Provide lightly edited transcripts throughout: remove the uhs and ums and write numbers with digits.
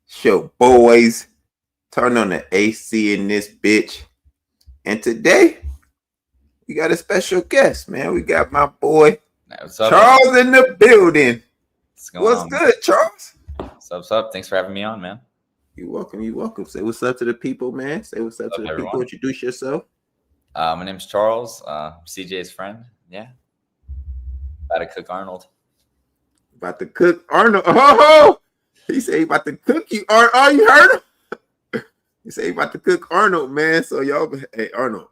Show boys, turn on the AC in this bitch. And today we got a special guest, man. We got my boy What's up, Charles man? in the building. What's going What's on? good, Charles? What's up? Thanks for having me on, man. You welcome. You welcome. Say what's up to the people, man. Say what's up to the everyone? people. Introduce yourself. My name's Charles. CJ's friend. Yeah. About to cook Arnold. About to cook Arnold. Oh, he say he about to cook you. Oh, you heard him? He say he about to cook Arnold, man. So y'all, hey Arnold,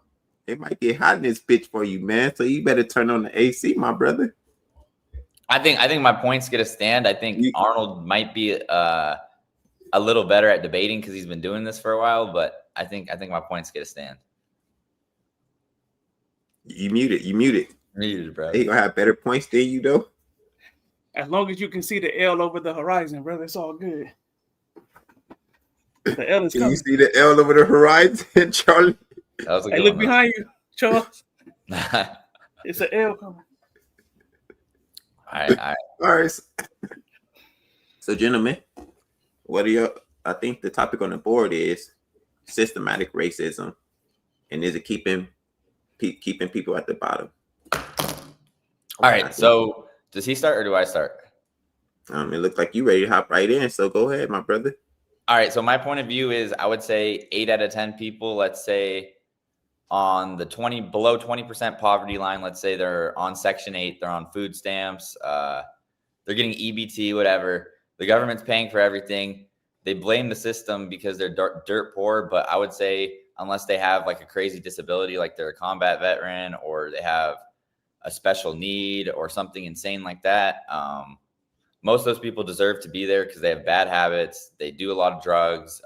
it might get hot in this bitch for you, man. So you better turn on the AC, my brother. I think my points get a stand. I think Arnold might be a little better at debating because he's been doing this for a while, but I think my points get a stand. You muted. Muted, bro. He gonna have better points than you, though. As long as you can see the L over the horizon, brother, it's all good. The L is coming. You see the L over the horizon, Charlie? Hey, look behind you, Charles. It's an L coming. All right. So, gentlemen, what are your? I think the topic on the board is systematic racism, and is it keeping people at the bottom? All right. So, does he start or do I start? It looks like you ready to hop right in. So go ahead, my brother. All right. So my point of view is, I would say 8 out of 10 people, let's say on the below 20% poverty line, let's say they're on Section 8, they're on food stamps, they're getting EBT, whatever. The government's paying for everything. They blame the system because they're dirt poor. But I would say unless they have like a crazy disability, like they're a combat veteran or they have a special need or something insane like that, most of those people deserve to be there because they have bad habits. They do a lot of drugs,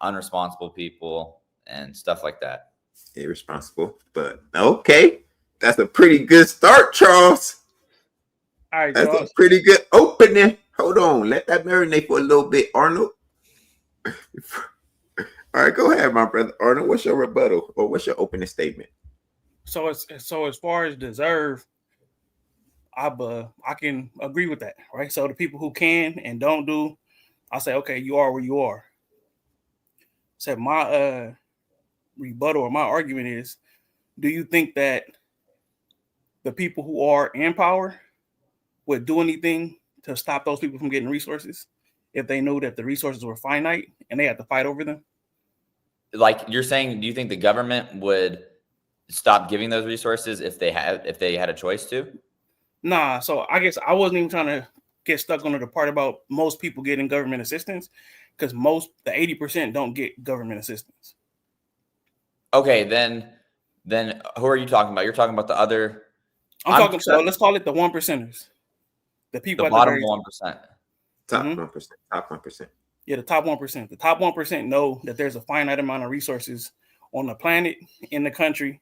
unresponsible people and stuff like that. Irresponsible, but okay. That's a pretty good start, Charles. All right, that's Charles. A pretty good opening. Hold on. Let that marinate for a little bit, Arnold. All right, go ahead, my brother. Arnold, what's your rebuttal or what's your opening statement? So as far as deserve, I can agree with that, right? So the people who can and don't do, I say, okay, you are where you are. So my rebuttal or my argument is, do you think that the people who are in power would do anything to stop those people from getting resources if they knew that the resources were finite and they had to fight over them? Like you're saying, do you think the government would stop giving those resources if they had a choice to? Nah, so I guess I wasn't even trying to get stuck on the part about most people getting government assistance, because the 80% don't get government assistance. Okay, then who are you talking about? You're talking about the other. So let's call it the 1%ers. The people the bottom 1%. Top 1%. Top 1%. Yeah, the top 1%. The top 1% know that there's a finite amount of resources on the planet, in the country,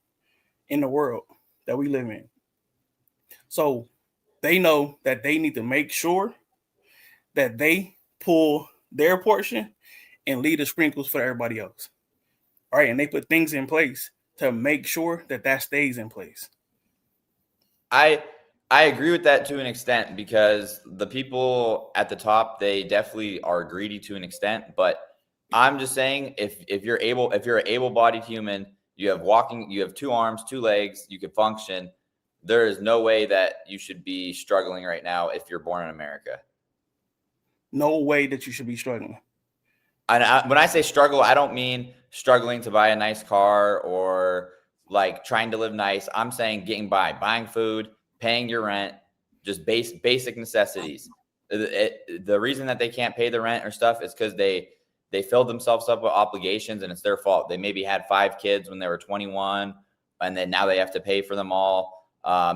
in the world that we live in. So they know that they need to make sure that they pull their portion and leave the sprinkles for everybody else. All right. And they put things in place to make sure that stays in place. I agree with that to an extent, because the people at the top, they definitely are greedy to an extent. But I'm just saying, if you're an able-bodied human, you have 2 arms, 2 legs, you can function. There is no way that you should be struggling right now if you're born in America. No way that you should be struggling. And when I say struggle, I don't mean struggling to buy a nice car or like trying to live nice. I'm saying getting by, buying food, paying your rent, just basic necessities. The reason that they can't pay the rent or stuff is because they filled themselves up with obligations, and it's their fault. They maybe had 5 kids when they were 21, and then now they have to pay for them all.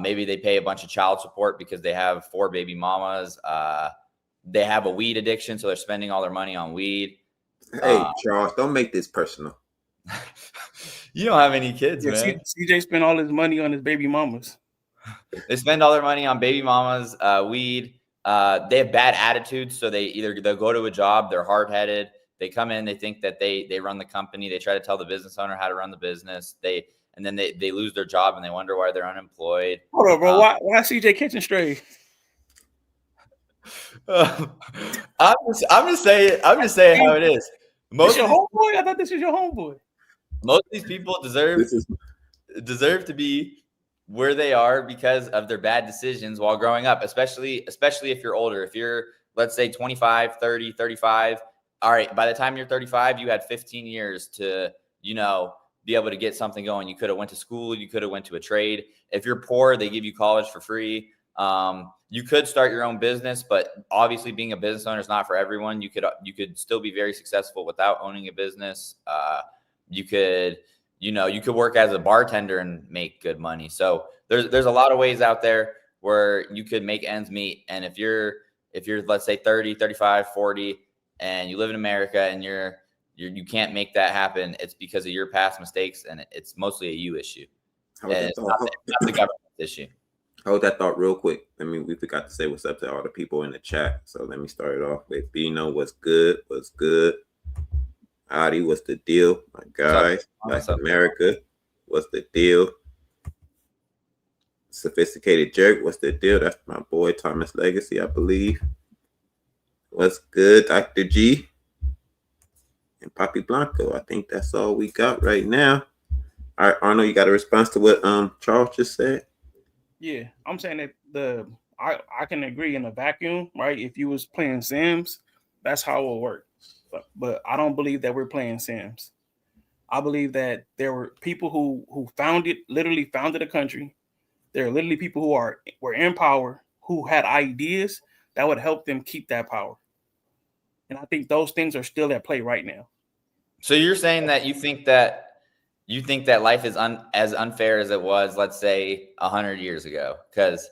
Maybe they pay a bunch of child support because they have 4 baby mamas. They have a weed addiction, so they're spending all their money on weed. Hey, Charles, don't make this personal. You don't have any kids, man. CJ spent all his money on his baby mamas. They spend all their money on baby mamas, weed. They have bad attitudes, so they'll go to a job, they're hard-headed. They come in, they think that they run the company. They try to tell the business owner how to run the business. And then they lose their job and they wonder why they're unemployed. Hold on, bro. Why CJ catching stray? I'm just saying how it is. This Most your of these, homeboy? I thought this was your homeboy. most of these people This is deserve to be where they are because of their bad decisions while growing up, especially if you're older. If you're, let's say, 25, 30, 35, all right, by the time you're 35, you had 15 years to, be able to get something going. You could have went to school, you could have went to a trade. If you're poor, they give you college for free. You could start your own business, but obviously being a business owner is not for everyone. You could still be very successful without owning a business. You could work as a bartender and make good money. So there's a lot of ways out there where you could make ends meet. And if you're let's say 30, 35, 40, and you live in America and you can't make that happen, it's because of your past mistakes, and it's mostly a you issue. And it's not the government issue. Hold that thought real quick. We forgot to say what's up to all the people in the chat. So let me start it off with Bino. What's good? What's good? Adi, what's the deal? My guys, Black America, what's the deal? Sophisticated Jerk, what's the deal? That's my boy Thomas Legacy, I believe. What's good, Dr. G? And Papi Blanco. I think that's all we got right now. All right, Arnold, you got a response to what Charles just said? Yeah, I'm saying that I can agree in a vacuum, right? If you was playing Sims, that's how it will work. But I don't believe that we're playing Sims. I believe that there were people who literally founded a country. There are literally people who were in power, who had ideas that would help them keep that power. And I think those things are still at play right now. So you're saying that you think that life is as unfair as it was, let's say, 100 years ago? Because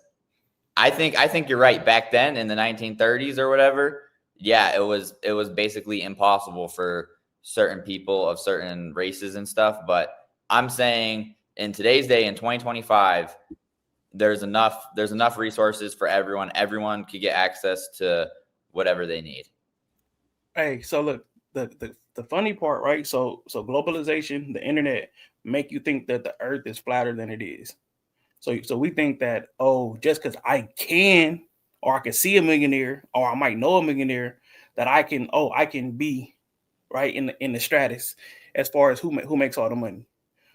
I think you're right. Back then in the 1930s or whatever, yeah, it was basically impossible for certain people of certain races and stuff. But I'm saying in today's day, in 2025, there's enough resources for everyone. Everyone could get access to whatever they need. Hey, so look, the funny part, right? So globalization, the internet, make you think that the earth is flatter than it is. So we think that, just because I can, or I can see a millionaire, or I might know a millionaire, that I can be right in the stratus as far as who makes all the money.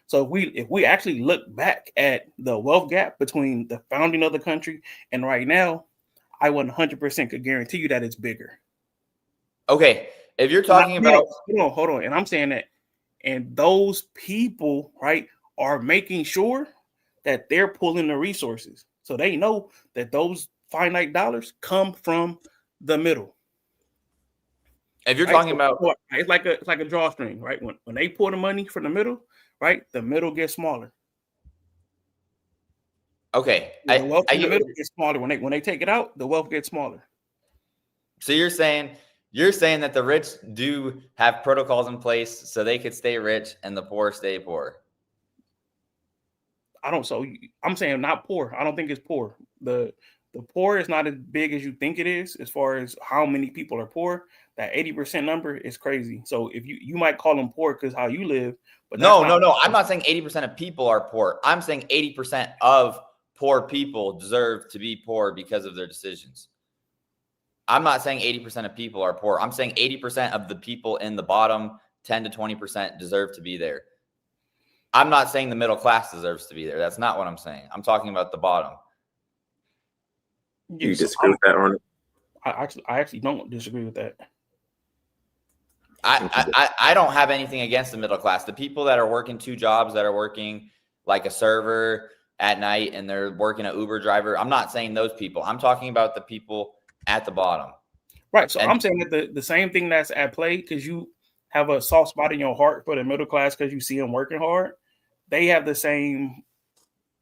So if we actually look back at the wealth gap between the founding of the country and right now, I 100% could guarantee you that it's bigger. Okay, if you're talking about hold on, and I'm saying that, and those people, right, are making sure that they're pulling the resources, so they know that those finite dollars come from the middle. If you're talking about, it's like a drawstring, right? When they pull the money from the middle, right, the middle gets smaller. Okay, the wealth in the middle gets smaller. When they take it out, the wealth gets smaller. So you're saying that the rich do have protocols in place so they could stay rich and the poor stay poor. I'm saying not poor. I don't think it's poor. The poor is not as big as you think it is as far as how many people are poor. That 80% number is crazy. So if you might call them poor because how you live, but no. I'm not saying 80% of people are poor. I'm saying 80% of poor people deserve to be poor because of their decisions. I'm not saying 80% of people are poor. I'm saying 80% of the people in the bottom 10 to 20% deserve to be there. I'm not saying the middle class deserves to be there. That's not what I'm saying. I'm talking about the bottom. Do you disagree with that, Arnold? I actually don't disagree with that. I don't have anything against the middle class. The people that are working two jobs, that are working like a server at night and they're working an Uber driver, I'm not saying those people. I'm talking about the people at the bottom. Right. So I'm saying that the same thing that's at play, because you have a soft spot in your heart for the middle class because you see them working hard, they have the same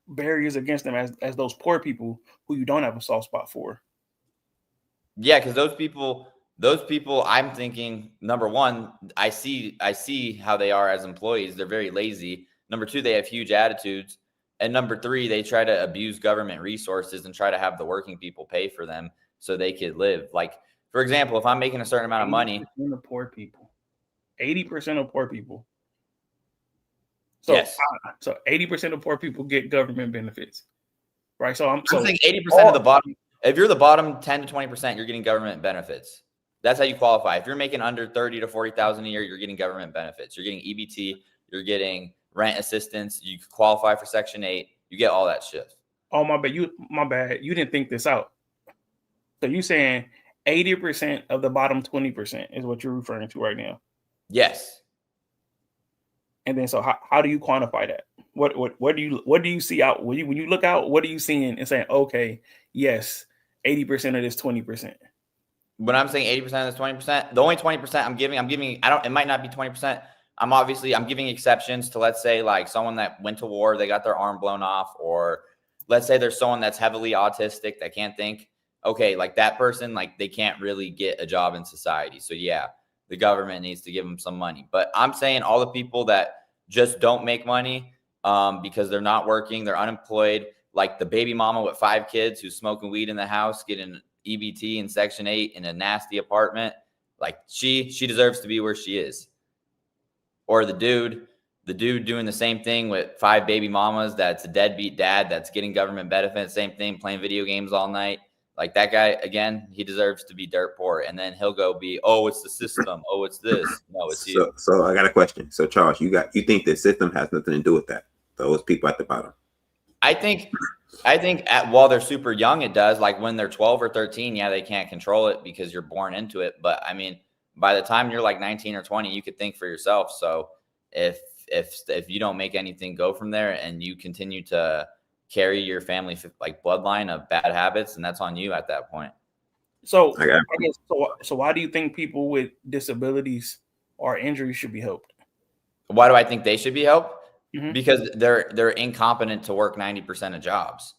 barriers against them as those poor people who you don't have a soft spot for. Yeah, because those people, I'm thinking, number one, I see how they are as employees. They're very lazy. Number two, they have huge attitudes. And number three, they try to abuse government resources and try to have the working people pay for them so they could live. Like, for example, if I'm making a certain amount of money. 80% of poor people. 80% of poor people. So, yes. So 80% of poor people get government benefits. Right. So I'm saying 80% of the bottom. If you're the bottom 10 to 20%, you're getting government benefits. That's how you qualify. If you're making under 30 to 40,000 a year, you're getting government benefits. You're getting EBT. You're getting rent assistance. You qualify for Section 8. You get all that shit. Oh, my bad. You didn't think this out. So you saying 80% of the bottom 20% is what you're referring to right now? Yes. And then, so how do you quantify that? What do you see out when you look out? What are you seeing and saying, okay, yes, 80% of this 20%? When I'm saying 80% of this 20%, the only 20% I'm giving, it might not be 20%. I'm giving exceptions to, let's say, like someone that went to war, they got their arm blown off, or let's say there's someone that's heavily autistic that can't think. Okay, like that person, like they can't really get a job in society. So yeah, the government needs to give them some money. But I'm saying all the people that just don't make money because they're not working, they're unemployed, like the baby mama with 5 kids who's smoking weed in the house, getting EBT in Section 8 in a nasty apartment, like she deserves to be where she is. Or the dude doing the same thing with 5 baby mamas, that's a deadbeat dad that's getting government benefits, same thing, playing video games all night. Like that guy, again, he deserves to be dirt poor. And then he'll go be, oh, it's the system. Oh, it's this. No, it's you. So I got a question. So Charles, you think the system has nothing to do with that? Those people at the bottom. I think while they're super young, it does. Like when they're 12 or 13, yeah, they can't control it because you're born into it. But I mean, by the time you're like 19 or 20, you could think for yourself. So if you don't make anything go from there and you continue to carry your family like bloodline of bad habits, and that's on you at that point. So I guess, so why do you think people with disabilities or injuries should be helped? Why do I think they should be helped? Mm-hmm. Because they're incompetent to work 90% of jobs.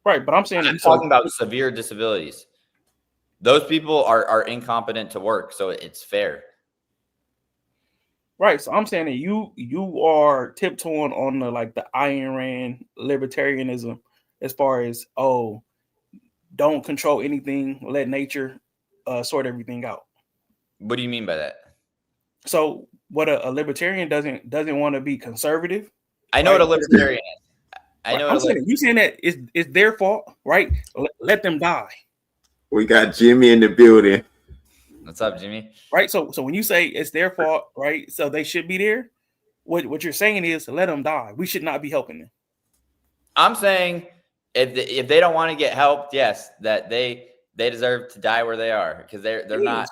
Right, but I'm talking about severe disabilities. Those people are incompetent to work, so it's fair. Right, so I'm saying that you are tiptoeing on the Ayn Rand libertarianism as far as, oh, don't control anything, let nature sort everything out. What do you mean by that? So what a libertarian doesn't want to be conservative. I know, right? What a libertarian is. I'm saying you saying that it's their fault, right? Let them die. We got Jimmy in the building. What's up, Jimmy? Right. So when you say it's their fault, right? So they should be there. What you're saying is let them die. We should not be helping them. I'm saying if they don't want to get helped, yes, that they deserve to die where they are because they're not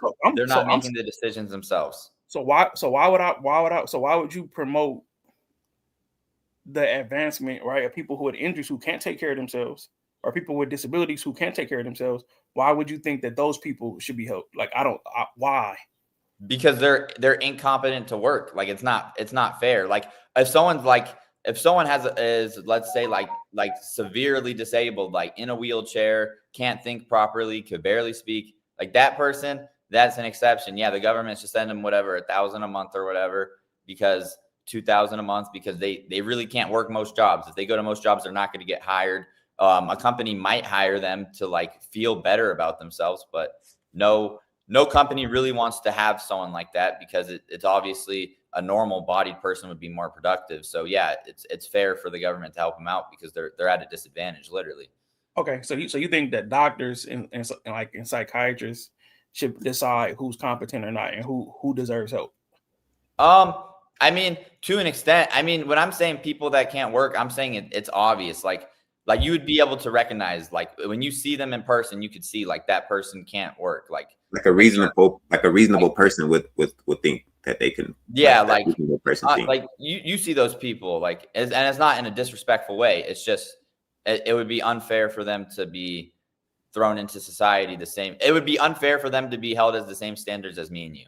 making the decisions themselves. So why would you promote the advancement, right, of people who have injuries who can't take care of themselves, or people with disabilities who can't take care of themselves? Why would you think that those people should be helped? Why? Because they're incompetent to work. Like it's not fair. Like if someone is let's say like severely disabled, like in a wheelchair, can't think properly, could barely speak, like that person, that's an exception. Yeah, the government should send them whatever, $1,000 a month or whatever, because $2,000 a month, because they really can't work most jobs. If they go to most jobs, they're not going to get hired. A company might hire them to like feel better about themselves, but no company really wants to have someone like that because it's obviously a normal bodied person would be more productive. So yeah, it's fair for the government to help them out because they're at a disadvantage, literally. Okay, so you think that doctors and psychiatrists should decide who's competent or not and who deserves help? I mean, to an extent. I mean, when I'm saying people that can't work, I'm saying it's obvious. Like you would be able to recognize, like when you see them in person, you could see like that person can't work. Like a reasonable person would think that they can. Yeah, like you see those people, like, and it's not in a disrespectful way. It's just it would be unfair for them to be thrown into society the same. It would be unfair for them to be held as the same standards as me and you.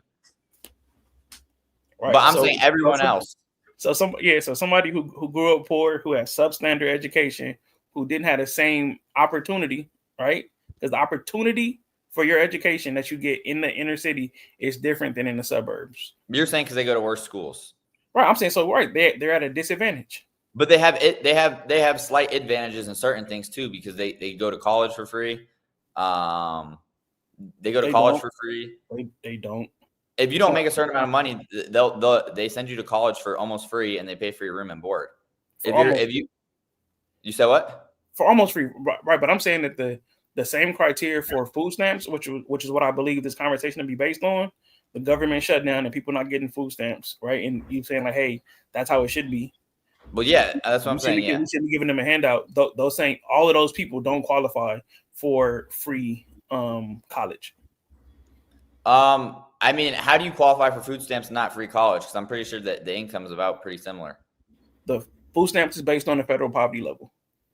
Right. But I'm saying everyone else. So somebody who grew up poor, who has substandard education, who didn't have the same opportunity, right? Because the opportunity for your education that you get in the inner city is different than in the suburbs. You're saying because they go to worse schools, right? I'm saying so. Right, they're at a disadvantage. But they have slight advantages in certain things too, because they go to college for free. They go to college for free. They don't. If you don't make a certain amount of money, they send you to college for almost free, and they pay for your room and board. You said what? for almost free, right? But I'm saying that the same criteria for food stamps, which is what I believe this conversation to be based on, the government shutdown and people not getting food stamps, right? And you saying like, hey, that's how it should be. Well, yeah, that's what I'm saying. Yeah, we shouldn't be giving them a handout. Those saying all of those people don't qualify for free college. I mean, how do you qualify for food stamps and not free college? Because I'm pretty sure that the income is about pretty similar. The food stamps is based on the federal poverty level.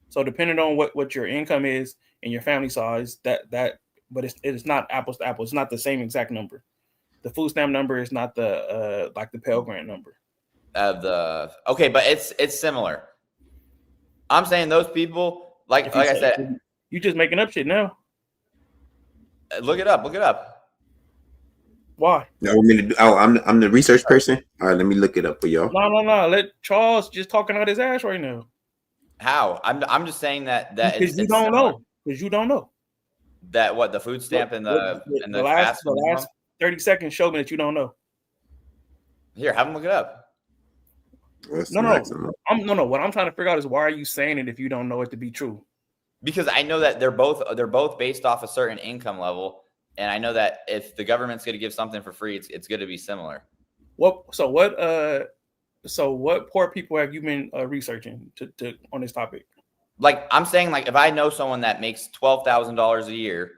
So depending on what your income is and your family size, but it's not apples to apples. It's not the same exact number. The food stamp number is not the like the Pell Grant number. Okay, but it's similar. I'm saying those people, like I said, you just making up shit now. Look it up. Why? No, I'm the research person. All right, let me look it up for y'all. No. Let Charles just talking out his ass right now. How? I'm just saying that because you don't know. Because you don't know that what the food stamp and the last 30 seconds show me that you don't know. Here, have them look it up. No. What I'm trying to figure out is why are you saying it if you don't know it to be true? Because I know that they're both based off a certain income level, and I know that if the government's going to give something for free, it's going to be similar. So what poor people have you been researching to on this topic? Like I'm saying, like if I know someone that makes $12,000 a year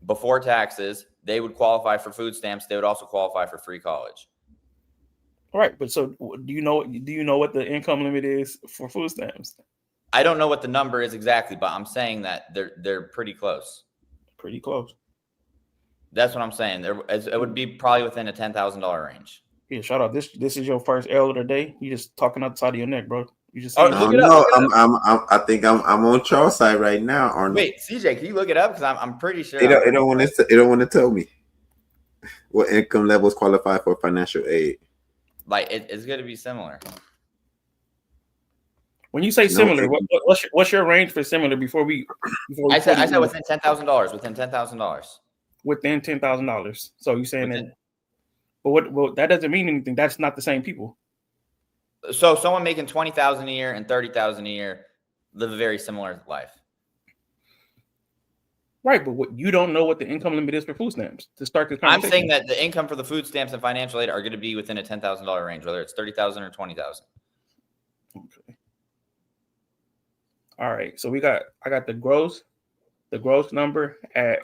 before taxes, they would qualify for food stamps. They would also qualify for free college. Right, but so do you know what the income limit is for food stamps? I don't know what the number is exactly, but I'm saying that they're pretty close. Pretty close. That's what I'm saying. It would be probably within a $10,000 range. Yeah, shout out. This is your first L of the day. You just talking outside of your neck, bro. You just I think I'm on Charles' side right now, Arnold. Wait, CJ, can you look it up? Because I'm pretty sure they don't want to tell me what income levels qualify for financial aid. Like it's going to be similar. When you say similar, what's your range for similar before we I said within $10,000. Within $10,000. Within $10,000. So you saying that? But that doesn't mean anything. That's not the same people. So someone making $20,000 a year and $30,000 a year live a very similar life. Right, but you don't know what the income limit is for food stamps to start this conversation. I'm saying that the income for the food stamps and financial aid are going to be within a $10,000 range, whether it's $30,000 or $20,000. Okay. All right, so I got the gross number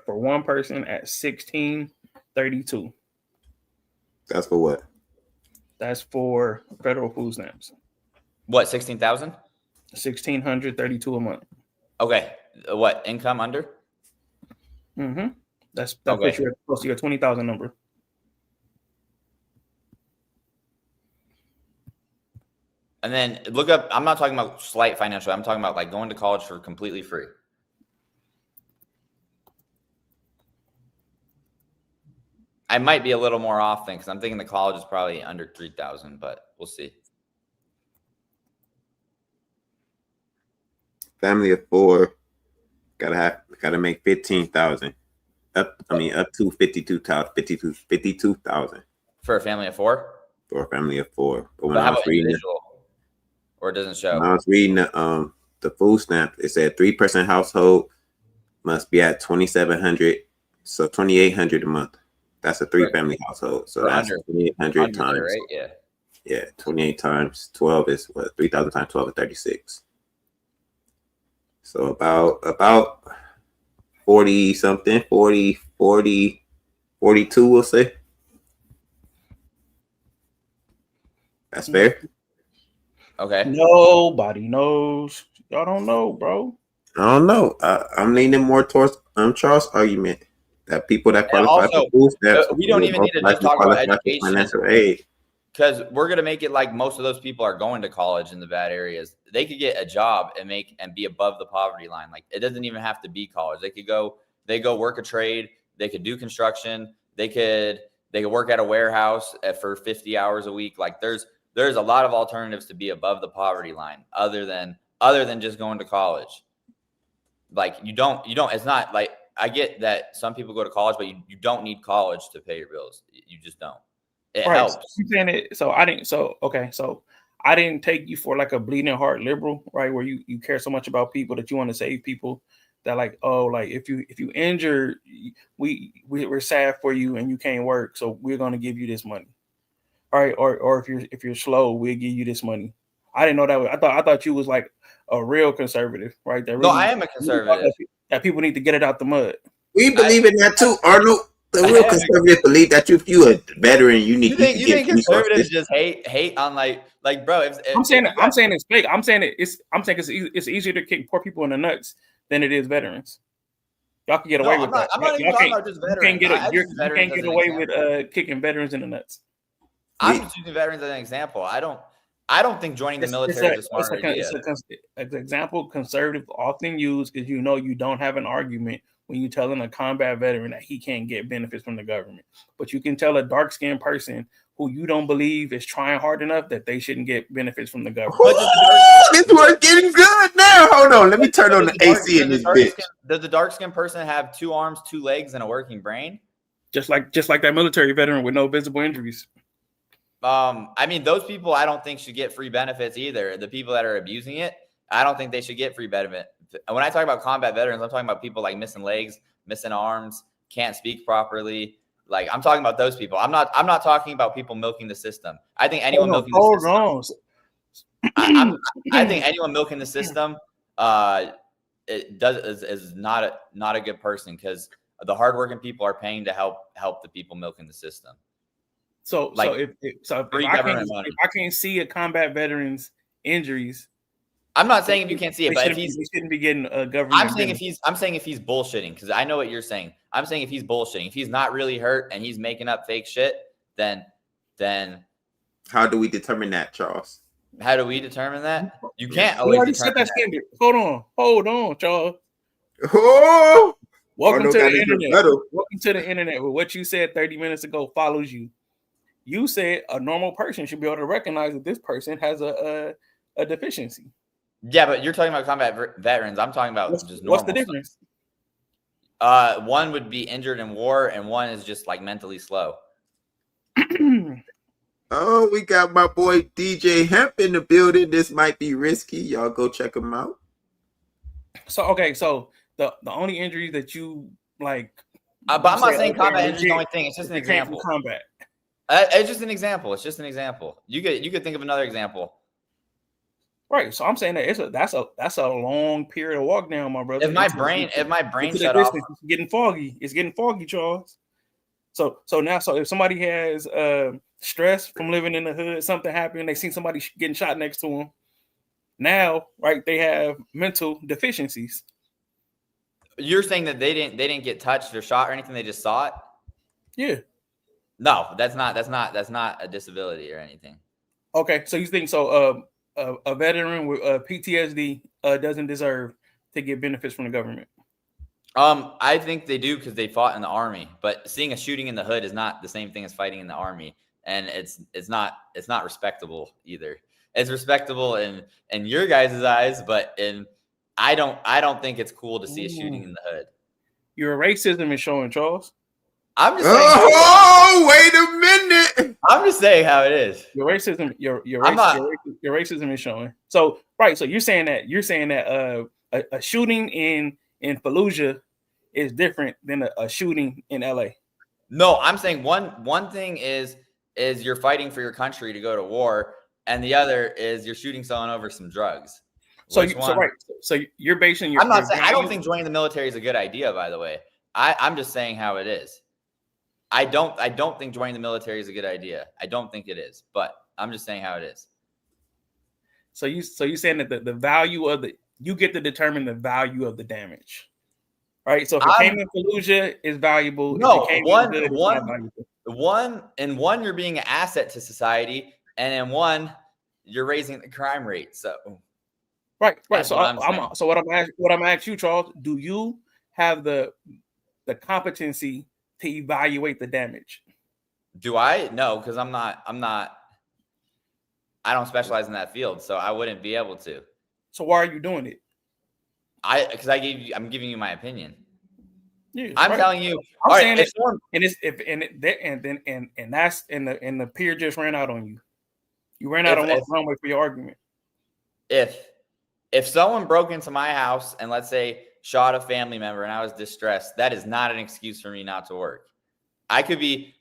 for one person at $1,632. That's for what? That's for federal food stamps. What, 16,000? 1,632 a month. Okay, what income under? Mm-hmm. That puts you close to your 20,000 number. And then look up. I'm not talking about slight financial. I'm talking about like going to college for completely free. I might be a little more off then because I'm thinking the college is probably under 3,000, but we'll see. Family of 4 gotta make 15,000. Up to 52,000 for a family of 4. For a family of 4. But when I was reading or it doesn't show. When I was reading the food stamp, it said 3-person household must be at 2,700, so 2,800 a month. That's a 3-family household. So that's 2,800 times. Right? Yeah, 28 times 12 is what? 3,000 times 12 is 36. So about 40 something, 40, 42, we'll say. That's fair. Okay. Nobody knows. Y'all don't know, bro. I don't know. I'm leaning more towards Charles' argument that people that qualify for food stamps, we don't even need to just talk about education. Financial aid. Because we're gonna make it like most of those people are going to college in the bad areas. They could get a job and be above the poverty line. Like it doesn't even have to be college. They go work a trade. They could do construction. They could work at a warehouse for 50 hours a week. Like there's a lot of alternatives to be above the poverty line other than just going to college. Like you don't, it's not like, I get that some people go to college, but you don't need college to pay your bills. You just don't. It helps. You saying it? So I didn't. So okay. So I didn't take you for like a bleeding heart liberal, right? Where you care so much about people that you want to save people. That like, oh, like if you injured, we're sad for you and you can't work, so we're gonna give you this money, all right? Or if you're slow, we'll give you this money. I didn't know that. I thought you was like a real conservative, right? That No, really, I am a conservative. that people need to get it out the mud. We believe in that too, Arnold. The real conservatives believe that if you a veteran, you You think conservatives just hate on like bro? I'm saying it's fake. I'm saying it's easier to kick poor people in the nuts than it is veterans. Y'all can get away with that. I'm not even talking about just veterans. You can't get away with kicking veterans in the nuts. I'm just using veterans as an example. I don't think joining the military is a smart idea. It's an example conservatives often use because you don't have an argument when you're telling a combat veteran that he can't get benefits from the government. But you can tell a dark-skinned person who you don't believe is trying hard enough that they shouldn't get benefits from the government. This one's getting good now. Hold on. Let me turn on the AC in this bitch. Does the dark-skinned person have 2 arms, 2 legs, and a working brain? Just like that military veteran with no visible injuries. I mean, those people I don't think should get free benefits either. The people that are abusing it, I don't think they should get free benefit. When I talk about combat veterans, I'm talking about people like missing legs, missing arms, can't speak properly. Like I'm talking about those people. I'm not talking about people milking the system. I think anyone milking the system. I think anyone milking the system is not a good person because the hardworking people are paying to help the people milking the system. So if I can't see a combat veteran's injuries, I'm not saying if you can't see it, but he shouldn't be getting a government. I'm saying if he's bullshitting, because I know what you're saying. I'm saying if he's bullshitting, if he's not really hurt and he's making up fake shit, then how do we determine that, Charles? How do we determine that? You can't always determine that. Standard. Hold on, Charles. Oh, welcome to the internet. Welcome to the internet. Where what you said 30 minutes ago follows you. You said a normal person should be able to recognize that this person has a deficiency. Yeah, but you're talking about combat veterans. I'm talking about just normal. What's the difference? One would be injured in war, and one is just like mentally slow. Oh, we got my boy DJ Hemp in the building. This might be risky. Y'all go check him out. So the only injury that you like, but I'm not saying combat injury is the only thing. It's just an example. Combat. It's just an example. It's just an example. You could think of another example. Right. So I'm saying that that's a long period of walk down, my brother. If my brain shut off, it's getting foggy. It's getting foggy, Charles. So if somebody has stress from living in the hood, something happened, they see somebody getting shot next to them. Now, right, they have mental deficiencies. You're saying that they didn't get touched or shot or anything, they just saw it? Yeah. No, that's not a disability or anything. Okay, so you think so a veteran with PTSD doesn't deserve to get benefits from the government? I think they do because they fought in the army, but seeing a shooting in the hood is not the same thing as fighting in the army, and it's not respectable either. It's respectable in your guys' eyes, but I don't think it's cool to see a shooting in the hood. Your racism is showing, Charles. I'm just saying. Oh, wait a minute. I'm just saying how it is. Your racism is showing. So right, so you're saying that a shooting in Fallujah is different than a shooting in LA. No, I'm saying one thing is you're fighting for your country to go to war, and the other is you're shooting someone over some drugs. So you're basing your. I'm not saying I don't think joining the military is a good idea. By the way, I'm just saying how it is. I don't think joining the military is a good idea. I don't think it is, but I'm just saying how it is. So you're saying that the value of you get to determine the value of the damage, right? So if it came in Fallujah, is valuable. No, one you're being an asset to society, and in one you're raising the crime rate. So right. So what I'm asking you, Charles, do you have the competency to evaluate the damage? Do I? No, because I don't specialize in that field, so I wouldn't be able to. So why are you doing it? I'm giving you my opinion. Yeah, I'm telling you. I'm saying it, and the peer just ran out on you. You ran out of runway for your argument. If someone broke into my house and let's say shot a family member and I was distressed, that is not an excuse for me not to work. I could be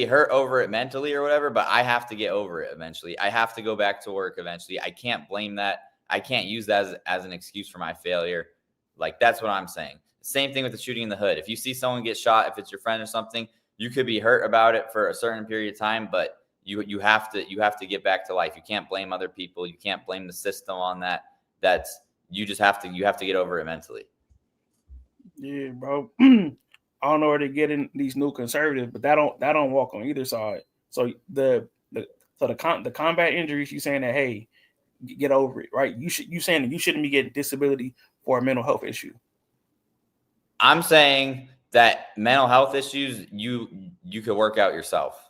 hurt over it mentally or whatever, but I have to get over it eventually. I have to go back to work eventually. I can't blame that. I can't use that as an excuse for my failure. Like, that's what I'm saying. Same thing with the shooting in the hood. If you see someone get shot, if it's your friend or something, you could be hurt about it for a certain period of time, but you have to get back to life. You can't blame other people. You can't blame the system on that. You have to get over it mentally. Yeah, bro. I don't know where they're getting these new conservatives, but that don't walk on either side. So the combat injuries, you saying that, hey, get over it, right? You saying that you shouldn't be getting disability for a mental health issue. I'm saying that mental health issues you could work out yourself.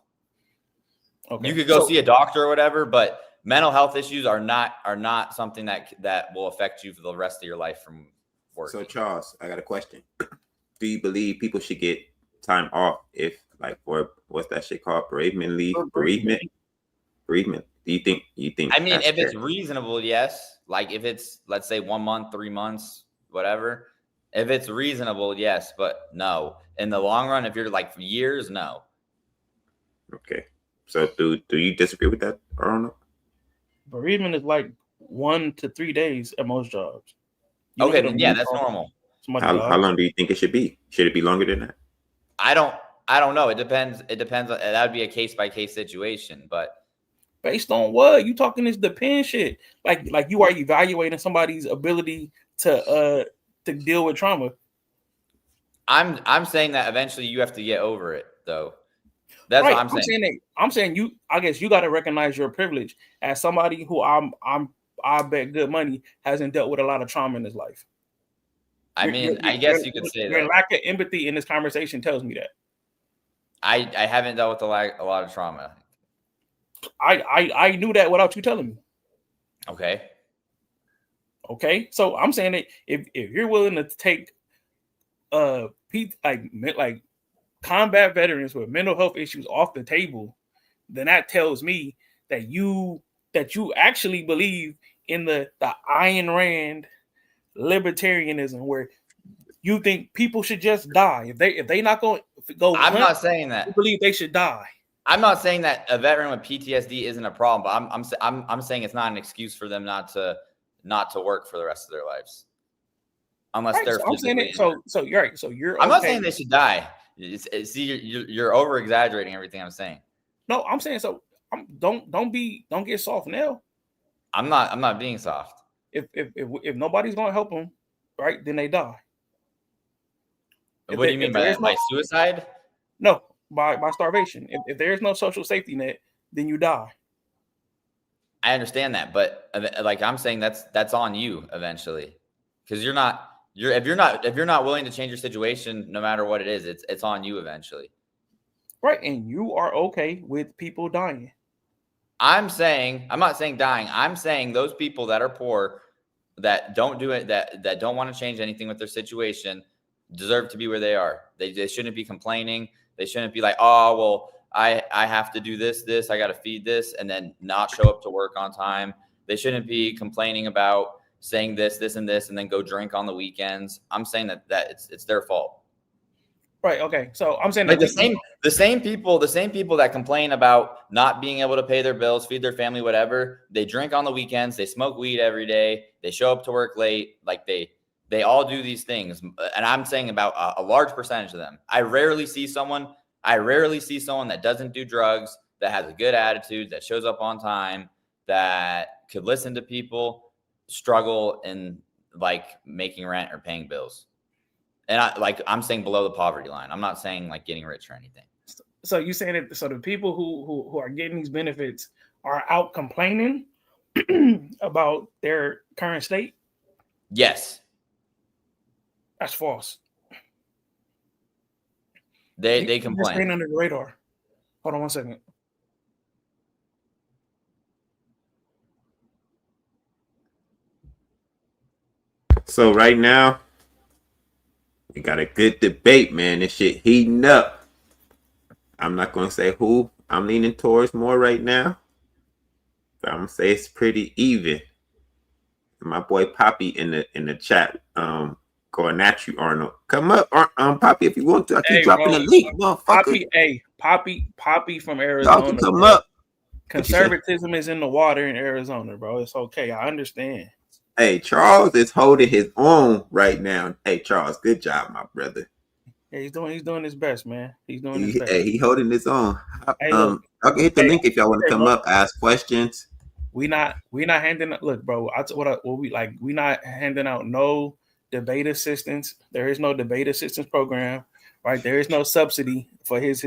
Okay. You could go see a doctor or whatever, but mental health issues are not something that will affect you for the rest of your life from working. So Charles, I got a question. Do you believe people should get time off if, like, for what's that shit called? Bereavement leave? Bereavement? Do you think? I mean, if it's reasonable, yes. Like, if it's, let's say, 1 month, 3 months, whatever. If it's reasonable, yes, but no. In the long run, if you're like years, no. Okay. So do you disagree with that, Arnold? Bereavement is like 1 to 3 days at most jobs. Okay, then yeah, that's normal. How long do you think it should be? Should it be longer than that? I don't know. It depends. That would be a case by case situation, but based on what you talking this depend shit. Like you are evaluating somebody's ability to deal with trauma. I'm saying that eventually you have to get over it, though. That's right. what I'm saying. I'm saying you. I guess you got to recognize your privilege as somebody who I bet good money hasn't dealt with a lot of trauma in his life. I mean, I guess you could say that. Your lack of empathy in this conversation tells me that. I haven't dealt with a lot of trauma. I knew that without you telling me. Okay. So I'm saying that if you're willing to take like combat veterans with mental health issues off the table, then that tells me that you actually believe in the Ayn Rand libertarianism, where you think people should just die if they not going to go. I'm not saying that. You believe they should die. I'm not saying that a veteran with PTSD isn't a problem, but I'm saying it's not an excuse for them not to work for the rest of their lives, unless right, they're. So I'm saying it. So you're right. So you're. I'm not saying they should die. See, you're over exaggerating everything I'm saying. No, I'm saying so. Don't get soft now. I'm not being soft. If nobody's gonna help them, right, then they die. What do you mean by that? By suicide? No, by starvation. If there's no social safety net, then you die. I understand that, but like I'm saying, that's on you eventually, because if you're not willing to change your situation, no matter what it is, it's on you eventually. Right, and you are okay with people dying. I'm not saying dying. I'm saying those people that are poor, that don't do it, that don't want to change anything with their situation, deserve to be where they are. They shouldn't be complaining. They shouldn't be like, oh, well, I have to do this, I got to feed this, and then not show up to work on time. They shouldn't be complaining about saying this, and this, and then go drink on the weekends. I'm saying that it's their fault. Right. Okay. So I'm saying like the same people that complain about not being able to pay their bills, feed their family, whatever. They drink on the weekends. They smoke weed every day. They show up to work late. Like they all do these things. And I'm saying about a large percentage of them. I rarely see someone that doesn't do drugs, that has a good attitude, that shows up on time, that could listen to people struggle in like making rent or paying bills. And I'm saying below the poverty line. I'm not saying like getting rich or anything. So you saying that so the people who are getting these benefits are out complaining about their current state? Yes. That's false. They complain. They're staying under the radar. Hold on 1 second. So right now, we got a good debate, man. This shit heating up. I'm not going to say who I'm leaning towards more right now. I'm gonna say it's pretty even. My boy Poppy in the chat, going at you, Arnold. Come up, Poppy, if you want to. I keep Hey, dropping bro, the link, motherfucker. Poppy from Y'all can Arizona, come bro. up. What you say? Conservatism is in the water in Arizona, bro. It's okay. I understand. Hey, Charles is holding his own right now. Hey, Charles, good job, my brother. Yeah, he's doing his best, man. He's doing his best. Hey, he holding his own. Hey, look, I can hit the link if y'all want to come bro, up, ask questions. we not handing out. Look, bro. What we like. We not handing out no debate assistance. There is no debate assistance program, right? There is no subsidy for his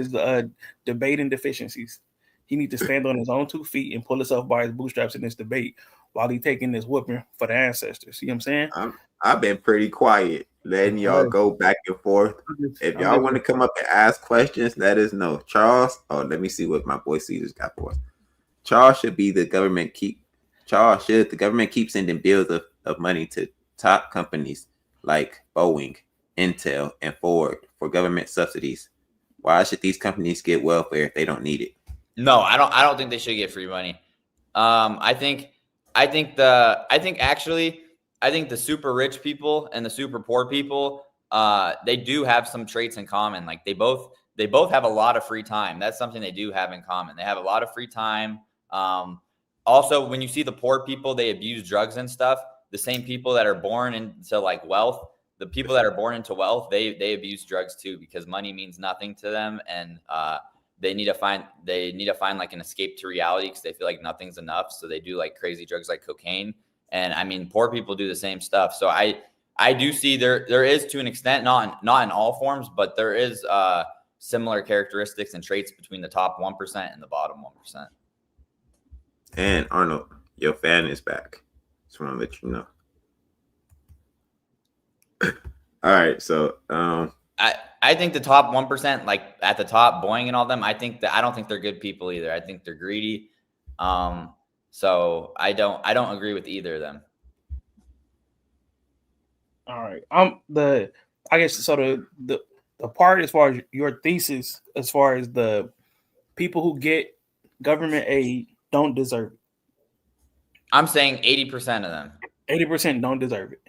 debating deficiencies. He needs to stand on his own 2 feet and pull himself by his bootstraps in this debate while he taking this whooping for the ancestors. See what I'm saying? I've been pretty quiet, letting y'all go back and forth. If y'all want to come up and ask questions, let us know. Charles, let me see what my boy Caesar's got for us. Charles should be the government the government keep sending bills of money to top companies like Boeing, Intel, and Ford for government subsidies. Why should these companies get welfare if they don't need it? No, I don't think they should get free money. I think the super rich people and the super poor people, they do have some traits in common. Like they both have a lot of free time. That's something they do have in common. They have a lot of free time. Also, when you see the poor people, they abuse drugs and stuff. The same people that are born into like wealth, the people that are born into wealth, they abuse drugs too, because money means nothing to them, and they need to find like an escape to reality because they feel like nothing's enough. So they do like crazy drugs like cocaine. And I mean, poor people do the same stuff. So I do see there is, to an extent, not in all forms, but there is similar characteristics and traits between the top 1% and the bottom 1%. And Arnold, your fan is back. Just want to let you know. All right, so I think the top 1%, like at the top, Boeing and all them, I don't think they're good people either. I think they're greedy. So I don't agree with either of them. All right. I guess so the part as far as your thesis, as far as the people who get government aid don't deserve it. I'm saying 80% of them. 80% don't deserve it.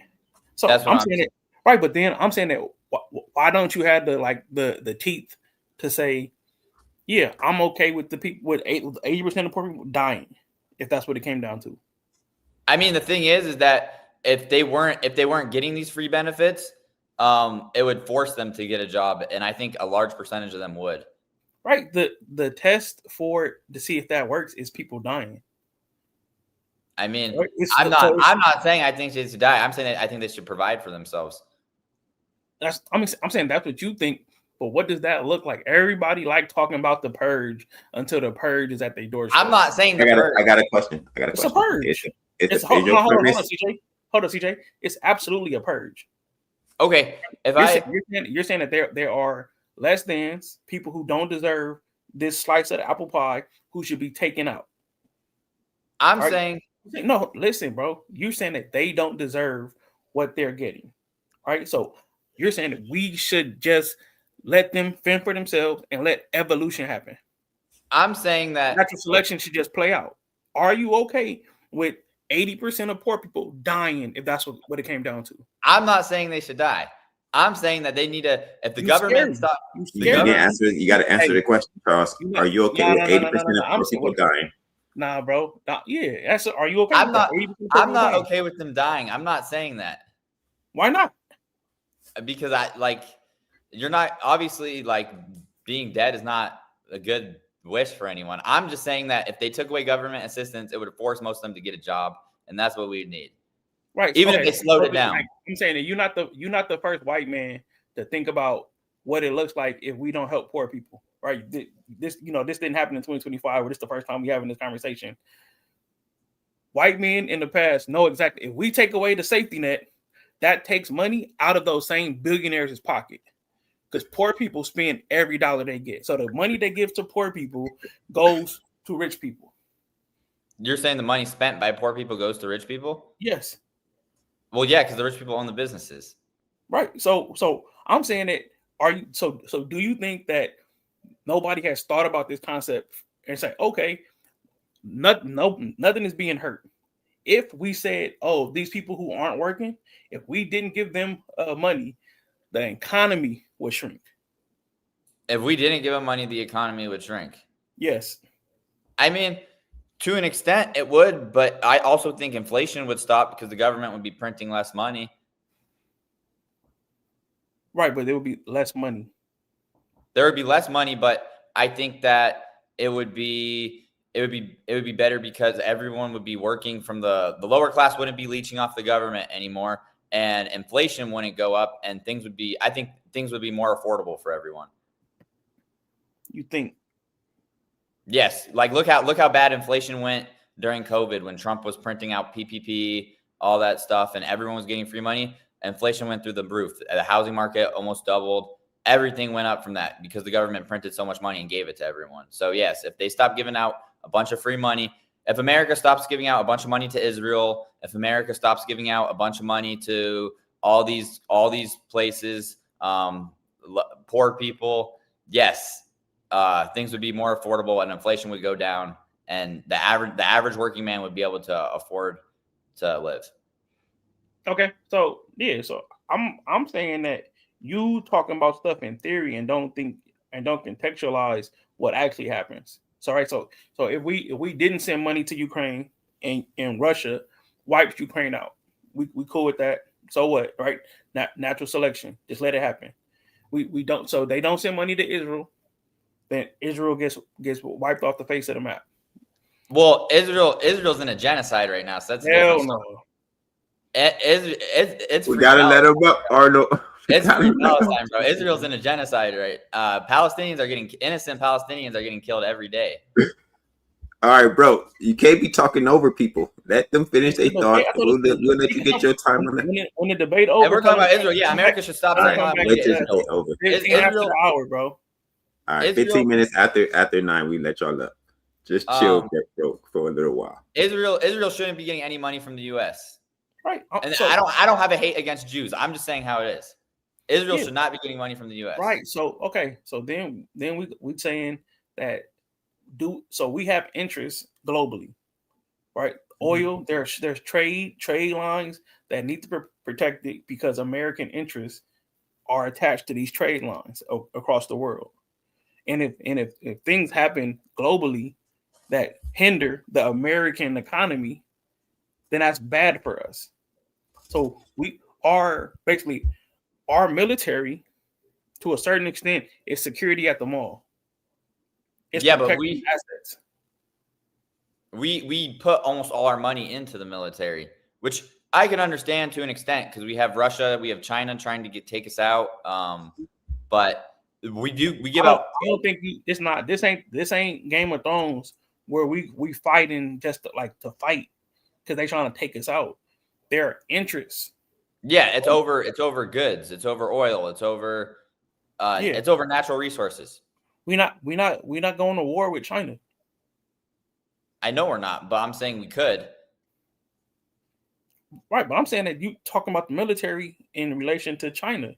So that's what I'm saying it right, but then I'm saying that why don't you have the teeth to say, yeah, I'm okay with the people with 80% of poor people dying, if that's what it came down to. I mean, the thing is that if they weren't getting these free benefits, it would force them to get a job, and I think a large percentage of them would. Right. The test to see if that works is people dying. I mean, right? I'm not saying I think they should die. I'm saying that I think they should provide for themselves. I'm saying that's what you think, but what does that look like? Everybody like talking about the purge until the purge is at their doorstep. I'm not saying I got a question. It's a purge. Hold on, CJ. It's absolutely a purge. Okay, you're saying that there are less than people who don't deserve this slice of the apple pie who should be taken out. I'm saying no. Listen, bro. You're saying that they don't deserve what they're getting. All right. So you're saying that we should just let them fend for themselves and let evolution happen. I'm saying that natural selection should just play out. Are you okay with 80% of poor people dying if that's what it came down to? I'm not saying they should die. I'm saying that they need to, if the government stop. You got to answer the question, Charles. Are you okay with 80% of poor people dying? Nah, bro. Yeah. Are you okay? I'm not okay with them dying. I'm not saying that. Why not? Because you're not, obviously, like, being dead is not a good wish for anyone. I'm just saying that if they took away government assistance, it would force most of them to get a job, and that's what we'd need. Right. Even if they slowed it down. I'm saying that you're not the first white man to think about what it looks like if we don't help poor people. Right. This didn't happen in 2025, or this is the first time we're having this conversation. White men in the past know exactly, if we take away the safety net, that takes money out of those same billionaires' pocket. Because poor people spend every dollar they get. So the money they give to poor people goes to rich people. You're saying the money spent by poor people goes to rich people? Yes. Well, yeah, because the rich people own the businesses. Right. So I'm saying that, do you think that nobody has thought about this concept and say, okay, nothing is being hurt. If we said, oh, these people who aren't working, if we didn't give them money, the economy would shrink. If we didn't give them money, the economy would shrink. Yes. I mean, to an extent, it would, but I also think inflation would stop because the government would be printing less money. Right, but there would be less money. There would be less money, but I think that it would be better because everyone would be working from the lower class wouldn't be leeching off the government anymore, and inflation wouldn't go up, and I think things would be more affordable for everyone. You think? Yes, like look how bad inflation went during COVID when Trump was printing out PPP, all that stuff, and everyone was getting free money. Inflation went through the roof. The housing market almost doubled. Everything went up from that because the government printed so much money and gave it to everyone. So yes, if they stop giving out a bunch of free money, if America stops giving out a bunch of money to Israel, if America stops giving out a bunch of money to all these places, poor people, yes, things would be more affordable and inflation would go down, and the average working man would be able to afford to live. Okay, so yeah, so I'm saying that you talking about stuff in theory and don't contextualize what actually happens. So right, so if we didn't send money to Ukraine and Russia wipes Ukraine out, we cool with that. So what, right? Natural selection, just let it happen. We don't, so they don't send money to Israel, then Israel gets wiped off the face of the map. Well, Israel's in a genocide right now, so that's hell no. It's we gotta let him up, Arnold. It's free Palestine, bro. Israel's in a genocide, right? Innocent Palestinians are getting killed every day. All right, bro. You can't be talking over people. Let them finish their thought. We'll let you get your time on that. When the debate over, and we're talking about Israel. Yeah, America should stop saying all that. Over. 15 after the hour, bro. All right, 15 minutes after 9, we let y'all up. Just chill, bro, for a little while. Israel shouldn't be getting any money from the U.S. Right. And so, I don't have a hate against Jews. I'm just saying how it is. Israel should not be getting money from the U.S. Right. So okay. So then we saying that we have interests globally, right? Oil. There's trade lines that need to be protected because American interests are attached to these trade lines across the world. And if things happen globally that hinder the American economy, then that's bad for us. So we are basically, our military, to a certain extent, is security at the mall. It's but assets. We put almost all our money into the military, which I can understand to an extent because we have Russia, we have China trying to take us out. But we give out. I don't think this ain't Game of Thrones where we fighting just to fight because they trying to take us out. Their interests. Yeah, it's over goods, it's over oil, it's over natural resources. We're not going to war with China. I know we're not, but I'm saying we could. Right, but I'm saying that you talking about the military in relation to China,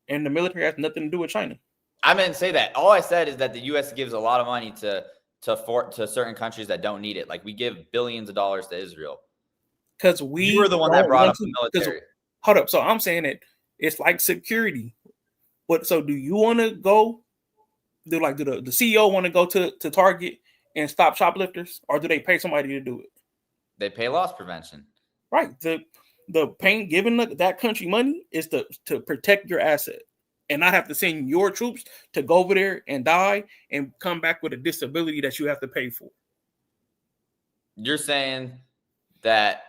and the military has nothing to do with China. I didn't say that. All I said is that the U.S. gives a lot of money to certain countries that don't need it. Like we give billions of dollars to Israel. Because you were the one that brought up the military. Hold up. So I'm saying that it's like security. So do you want to go? Do the CEO want to go to Target and stop shoplifters, or do they pay somebody to do it? They pay loss prevention. Right. The paying giving that country money is to protect your asset and not have to send your troops to go over there and die and come back with a disability that you have to pay for. You're saying that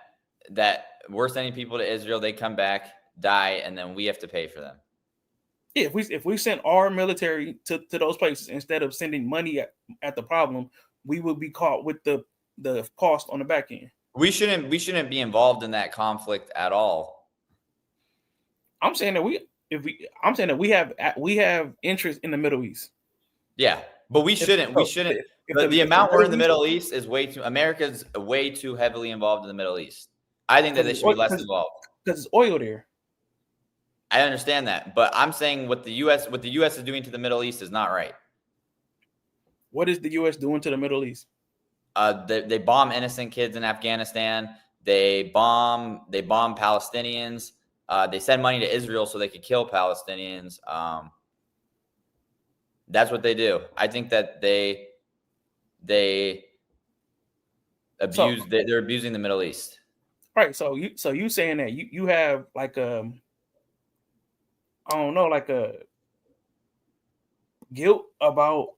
we're sending people to Israel, they come back, die, and then we have to pay for them. Yeah, if we sent our military to those places instead of sending money at the problem, we would be caught with the cost on the back end. We shouldn't be involved in that conflict at all. I'm saying that we have interest in the Middle East. Yeah, but we shouldn't. The amount we're in the Middle East is way too. America's way too heavily involved in the Middle East. I think that they should be less involved because it's oil there. I understand that, but I'm saying what the U.S. is doing to the Middle East is not right. What is the U.S. doing to the Middle East? They bomb innocent kids in Afghanistan. They bomb Palestinians. They send money to Israel so they could kill Palestinians. That's what they do. I think that they abuse. They're abusing the Middle East. Right. So you saying that you have like I don't know, like a guilt about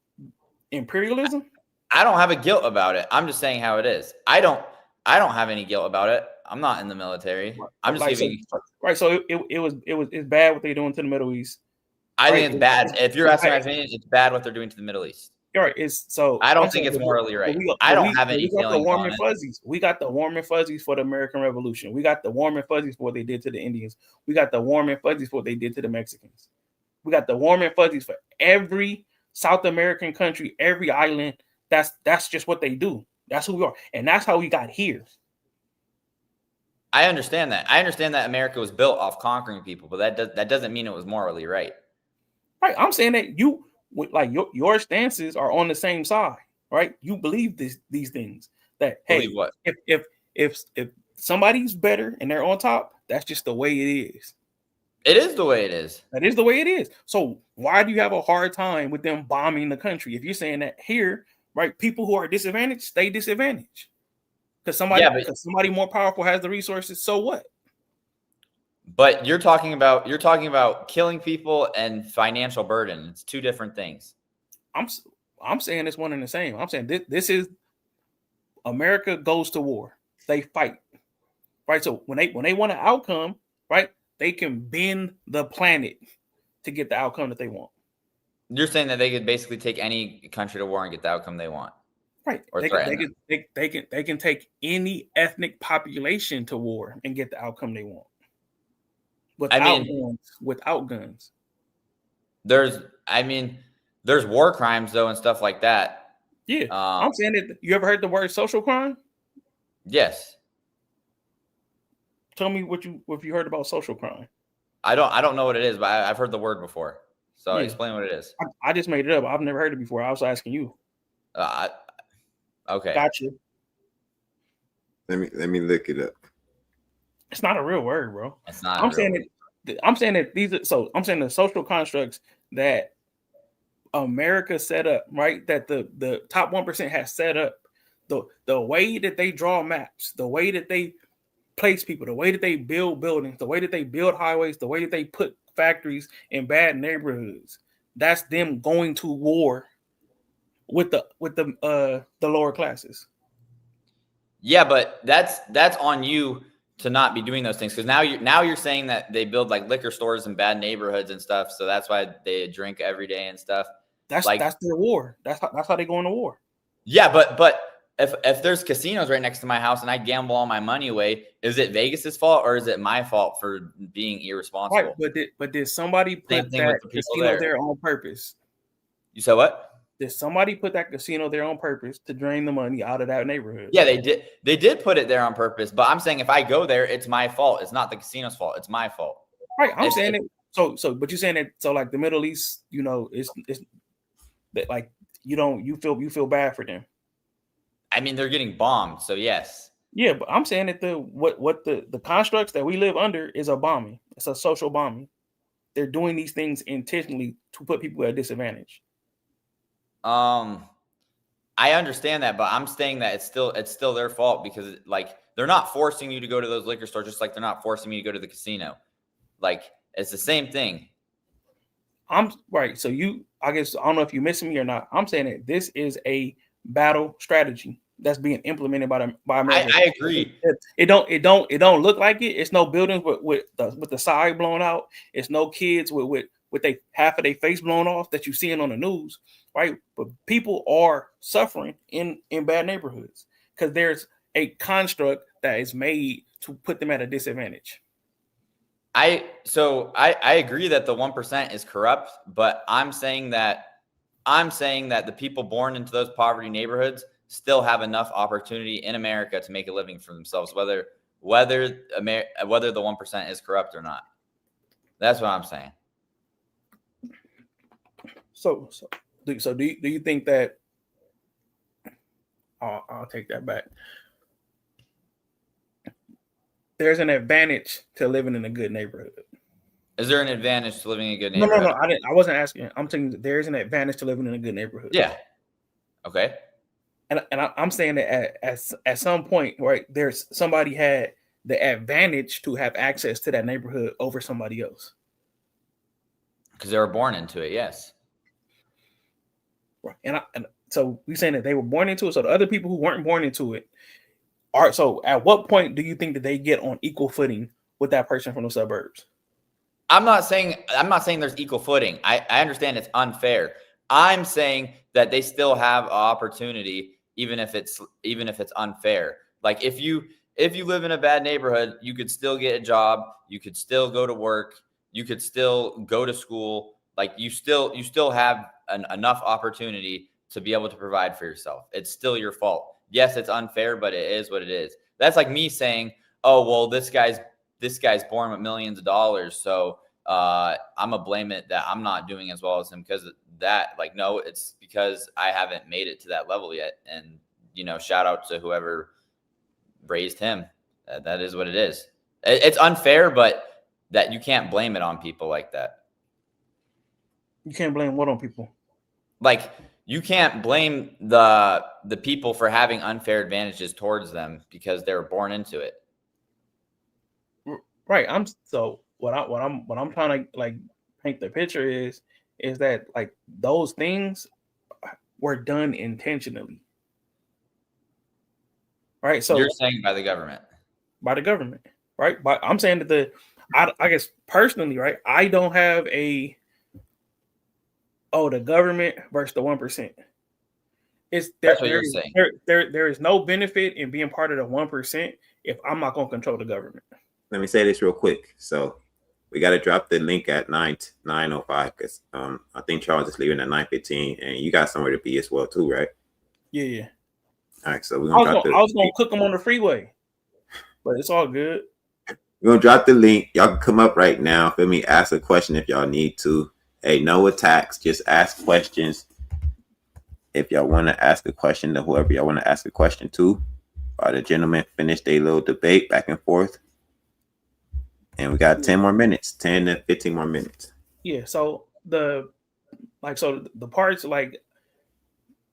imperialism? I don't have a guilt about it. I'm just saying how it is. I don't have any guilt about it. I'm not in the military. I'm just giving. So it's bad what they're doing to the Middle East. I think it's bad. If you're asking my opinion, it's bad what they're doing to the Middle East. Right. I don't think it's morally right. I don't have any feelings on it. Fuzzies. We got the warm and fuzzies for the American Revolution. We got the warm and fuzzies for what they did to the Indians. We got the warm and fuzzies for what they did to the Mexicans. We got the warm and fuzzies for every South American country, every island. That's just what they do. That's who we are, and that's how we got here. I understand that. I understand that America was built off conquering people, but that doesn't mean it was morally right. Right. I'm saying that your stances are on the same side, right? You believe these things. That believe what? If somebody's better and they're on top, that's just the way it is. It is the way it is. That is the way it is. So why do you have a hard time with them bombing the country? If you're saying that here, right, people who are disadvantaged stay disadvantaged. Because somebody more powerful has the resources, so what? But you're talking about killing people and financial burden. It's two different things. I'm saying it's one and the same. I'm saying this is America goes to war. They fight. Right? So when they want an outcome, right, they can bend the planet to get the outcome that they want. You're saying that they could basically take any country to war and get the outcome they want. Right. They can take any ethnic population to war and get the outcome they want. Without guns. There's war crimes though and stuff like that. Yeah. I'm saying that. You ever heard the word social crime? Yes. Tell me what you heard about social crime. I don't know what it is, but I've heard the word before. So explain what it is. I just made it up. I've never heard it before. I was asking you. Okay. Got you. Let me look it up. It's not a real word, bro. It's not. I'm saying that these are I'm saying the social constructs that America set up, right? That the top 1% has set up, the way that they draw maps, the way that they place people, the way that they build buildings, the way that they build highways, the way that they put factories in bad neighborhoods. That's them going to war with the lower classes. Yeah, but that's on you to not be doing those things, because now you're saying that they build like liquor stores in bad neighborhoods and stuff, so that's why they drink every day and stuff. That's their war. That's how they go into war. Yeah, but if there's casinos right next to my house and I gamble all my money away, is it Vegas's fault or is it my fault for being irresponsible? Right, but did somebody put that casino there on purpose? You said what? Did somebody put that casino there on purpose to drain the money out of that neighborhood? Yeah, they did. They did put it there on purpose. But I'm saying if I go there, it's my fault. It's not the casino's fault. It's my fault. Right. I'm saying it. So, but you're saying that. So, like the Middle East, it's that like you feel bad for them. I mean, they're getting bombed. So yes. Yeah, but I'm saying that the constructs that we live under is a bombing. It's a social bombing. They're doing these things intentionally to put people at a disadvantage. I understand that, but I'm saying that it's still their fault, because like they're not forcing you to go to those liquor stores, just like they're not forcing me to go to the casino. Like it's the same thing. I'm right. So I guess I don't know if you're missing me or not. I'm saying that this is a battle strategy that's being implemented by America. I agree. It don't look like it. It's no buildings with the side blown out. It's no kids with half of their face blown off that you're seeing on the news, right? But people are suffering in bad neighborhoods because there's a construct that is made to put them at a disadvantage. I agree that the 1% is corrupt, but I'm saying that the people born into those poverty neighborhoods still have enough opportunity in America to make a living for themselves, whether the 1% is corrupt or not. That's what I'm saying. So do you think that I'll take that back. There's an advantage to living in a good neighborhood. Is there an advantage to living in a good No. neighborhood? I wasn't asking. I'm saying there's an advantage to living in a good neighborhood. Yeah. Okay. And I'm saying that at some point, right, there's somebody had the advantage to have access to that neighborhood over somebody else. Because they were born into it, yes. Right. And so we're saying that they were born into it. So the other people who weren't born into it are. So at what point do you think that they get on equal footing with that person from the suburbs? I'm not saying there's equal footing. I understand it's unfair. I'm saying that they still have an opportunity, even if it's unfair. Like if you live in a bad neighborhood, you could still get a job, you could still go to work, you could still go to school. Like you still have enough opportunity to be able to provide for yourself. It's still your fault. Yes, it's unfair, but it is what it is. That's like me saying, "Oh, well, this guy's born with millions of dollars, so I'm gonna blame it that I'm not doing as well as him because of that." Like, no, it's because I haven't made it to that level yet. And shout out to whoever raised him. That is what it is. It's unfair, but that you can't blame it on people like that. You can't blame what on people? Like you can't blame the people for having unfair advantages towards them because they were born into it. Right. What I'm trying to like paint the picture is that like those things were done intentionally. Right. So you're saying by the government. By the government, right? But I'm saying that I guess personally, right? I don't have the government versus the 1%. It's That's what you're saying. There is no benefit in being part of the 1% if I'm not going to control the government. Let me say this real quick. So we got to drop the link at 9:05 because I think Charles is leaving at 9:15, and you got somewhere to be as well too, right? Yeah. All right, so I was gonna cook them on the freeway, but it's all good. We're gonna drop the link. Y'all can come up right now. Feel me? Ask a question if y'all need to. Hey, no attacks. Just ask questions. If y'all want to ask a question to whoever y'all want to ask a question to, while the gentlemen finish their little debate back and forth. And we got 10 more minutes, 10 to 15 more minutes. Yeah. So the parts like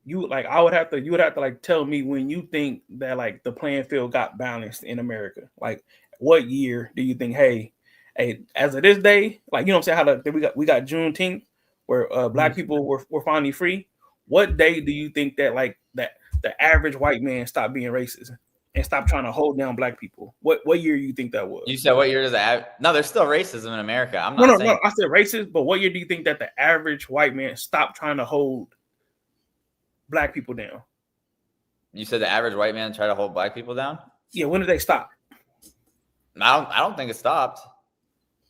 you would have to like tell me when you think that like the playing field got balanced in America. Like what year do you think, hey, as of this day, like what I'm saying, how we got Juneteenth where black people were finally free. What day do you think that like that the average white man stopped being racist and stopped trying to hold down black people? What year do you think that was? You said what year does that? No, there's still racism in America. I'm not saying. No. I said racist, but what year do you think that the average white man stopped trying to hold black people down? You said the average white man tried to hold black people down? Yeah, when did they stop? I don't think it stopped.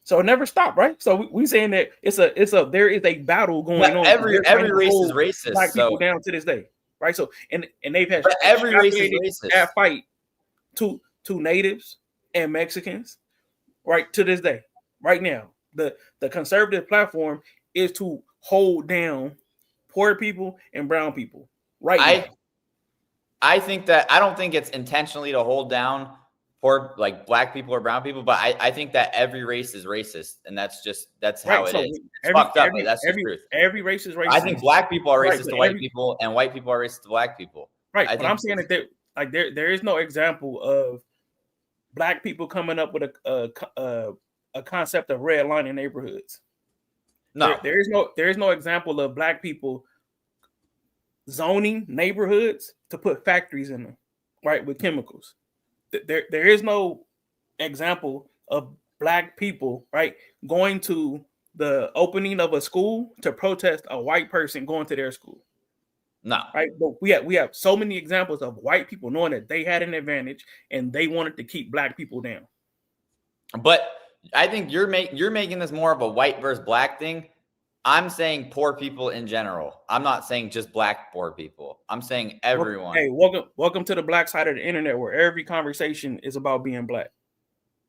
So it never stopped, right? So we saying that there is a battle going on. Every race is racist. Black people down to this day, right? So and they've had every race is racist. That fight to natives and Mexicans, right to this day, right now. The conservative platform is to hold down poor people and brown people. Right now. I think that I don't think it's intentionally to hold down poor like black people or brown people, but I think that every race is racist, and that's how it is. It's fucked up, but that's the truth. Every race is racist. I think black people are racist to white people, and white people are racist to black people. Right, but I'm saying that there is no example of black people coming up with a concept of redlining neighborhoods. No, there is no example of black people zoning neighborhoods to put factories in them, right, with chemicals. There is no example of black people, right, going to the opening of a school to protest a white person going to their school. No, right. But we have so many examples of white people knowing that they had an advantage and they wanted to keep black people down. But I think you're making this more of a white versus black thing. I'm saying poor people in general. I'm not saying just black poor people. I'm saying everyone. Hey, welcome to the black side of the internet where every conversation is about being black.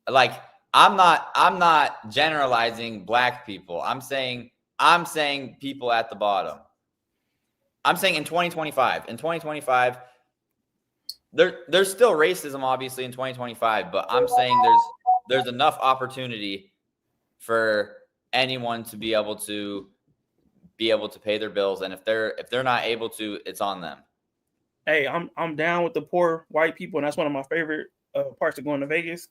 Like I'm not generalizing black people. I'm saying people at the bottom. I'm saying in 2025, there's still racism obviously in 2025, but I'm saying there's enough opportunity for anyone to be able to pay their bills, and if they're not able to, it's on them. Hey, I'm down with the poor white people, and that's one of my favorite parts of going to Vegas.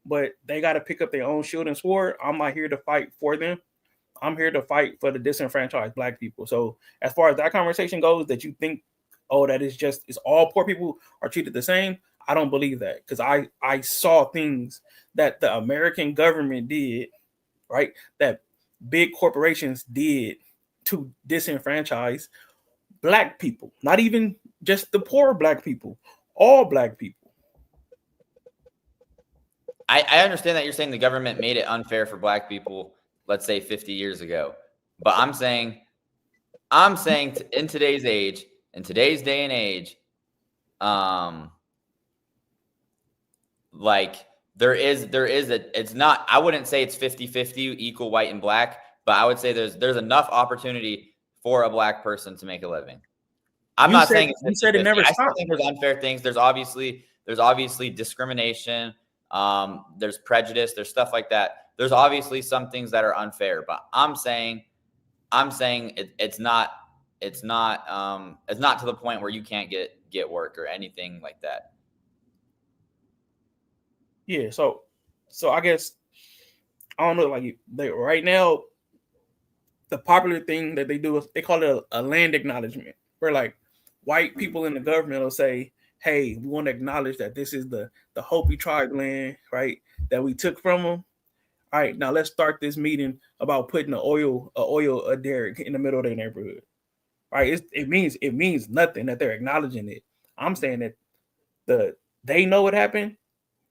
But they got to pick up their own shield and sword. I'm not here to fight for them. I'm here to fight for the disenfranchised black people. So as far as that conversation goes, that you think, oh, that is just it's all poor people are treated the same. I don't believe that, because I saw things that the American government did, right? That big corporations did to disenfranchise black people, not even just the poor black people, all black people. I understand that you're saying the government made it unfair for black people, let's say 50 years ago. But I'm saying in today's day and age, like there is it's not, I wouldn't say it's 50-50 equal white and black, but I would say there's enough opportunity for a black person to make a living. I'm not saying it's 50-50. You said it never stopped. I still think there's unfair things. There's obviously discrimination. There's prejudice. There's stuff like that. There's obviously some things that are unfair, but I'm saying it's not to the point where you can't get work or anything like that. Yeah. So I guess I don't know. Like right now, the popular thing that they do is they call it a land acknowledgement, where like white people in the government will say, hey, we want to acknowledge that this is the Hopi tribe land, right, that we took from them. All right, now let's start this meeting about putting a oil derrick in the middle of their neighborhood. Right? It means nothing that they're acknowledging it. I'm saying that they know what happened,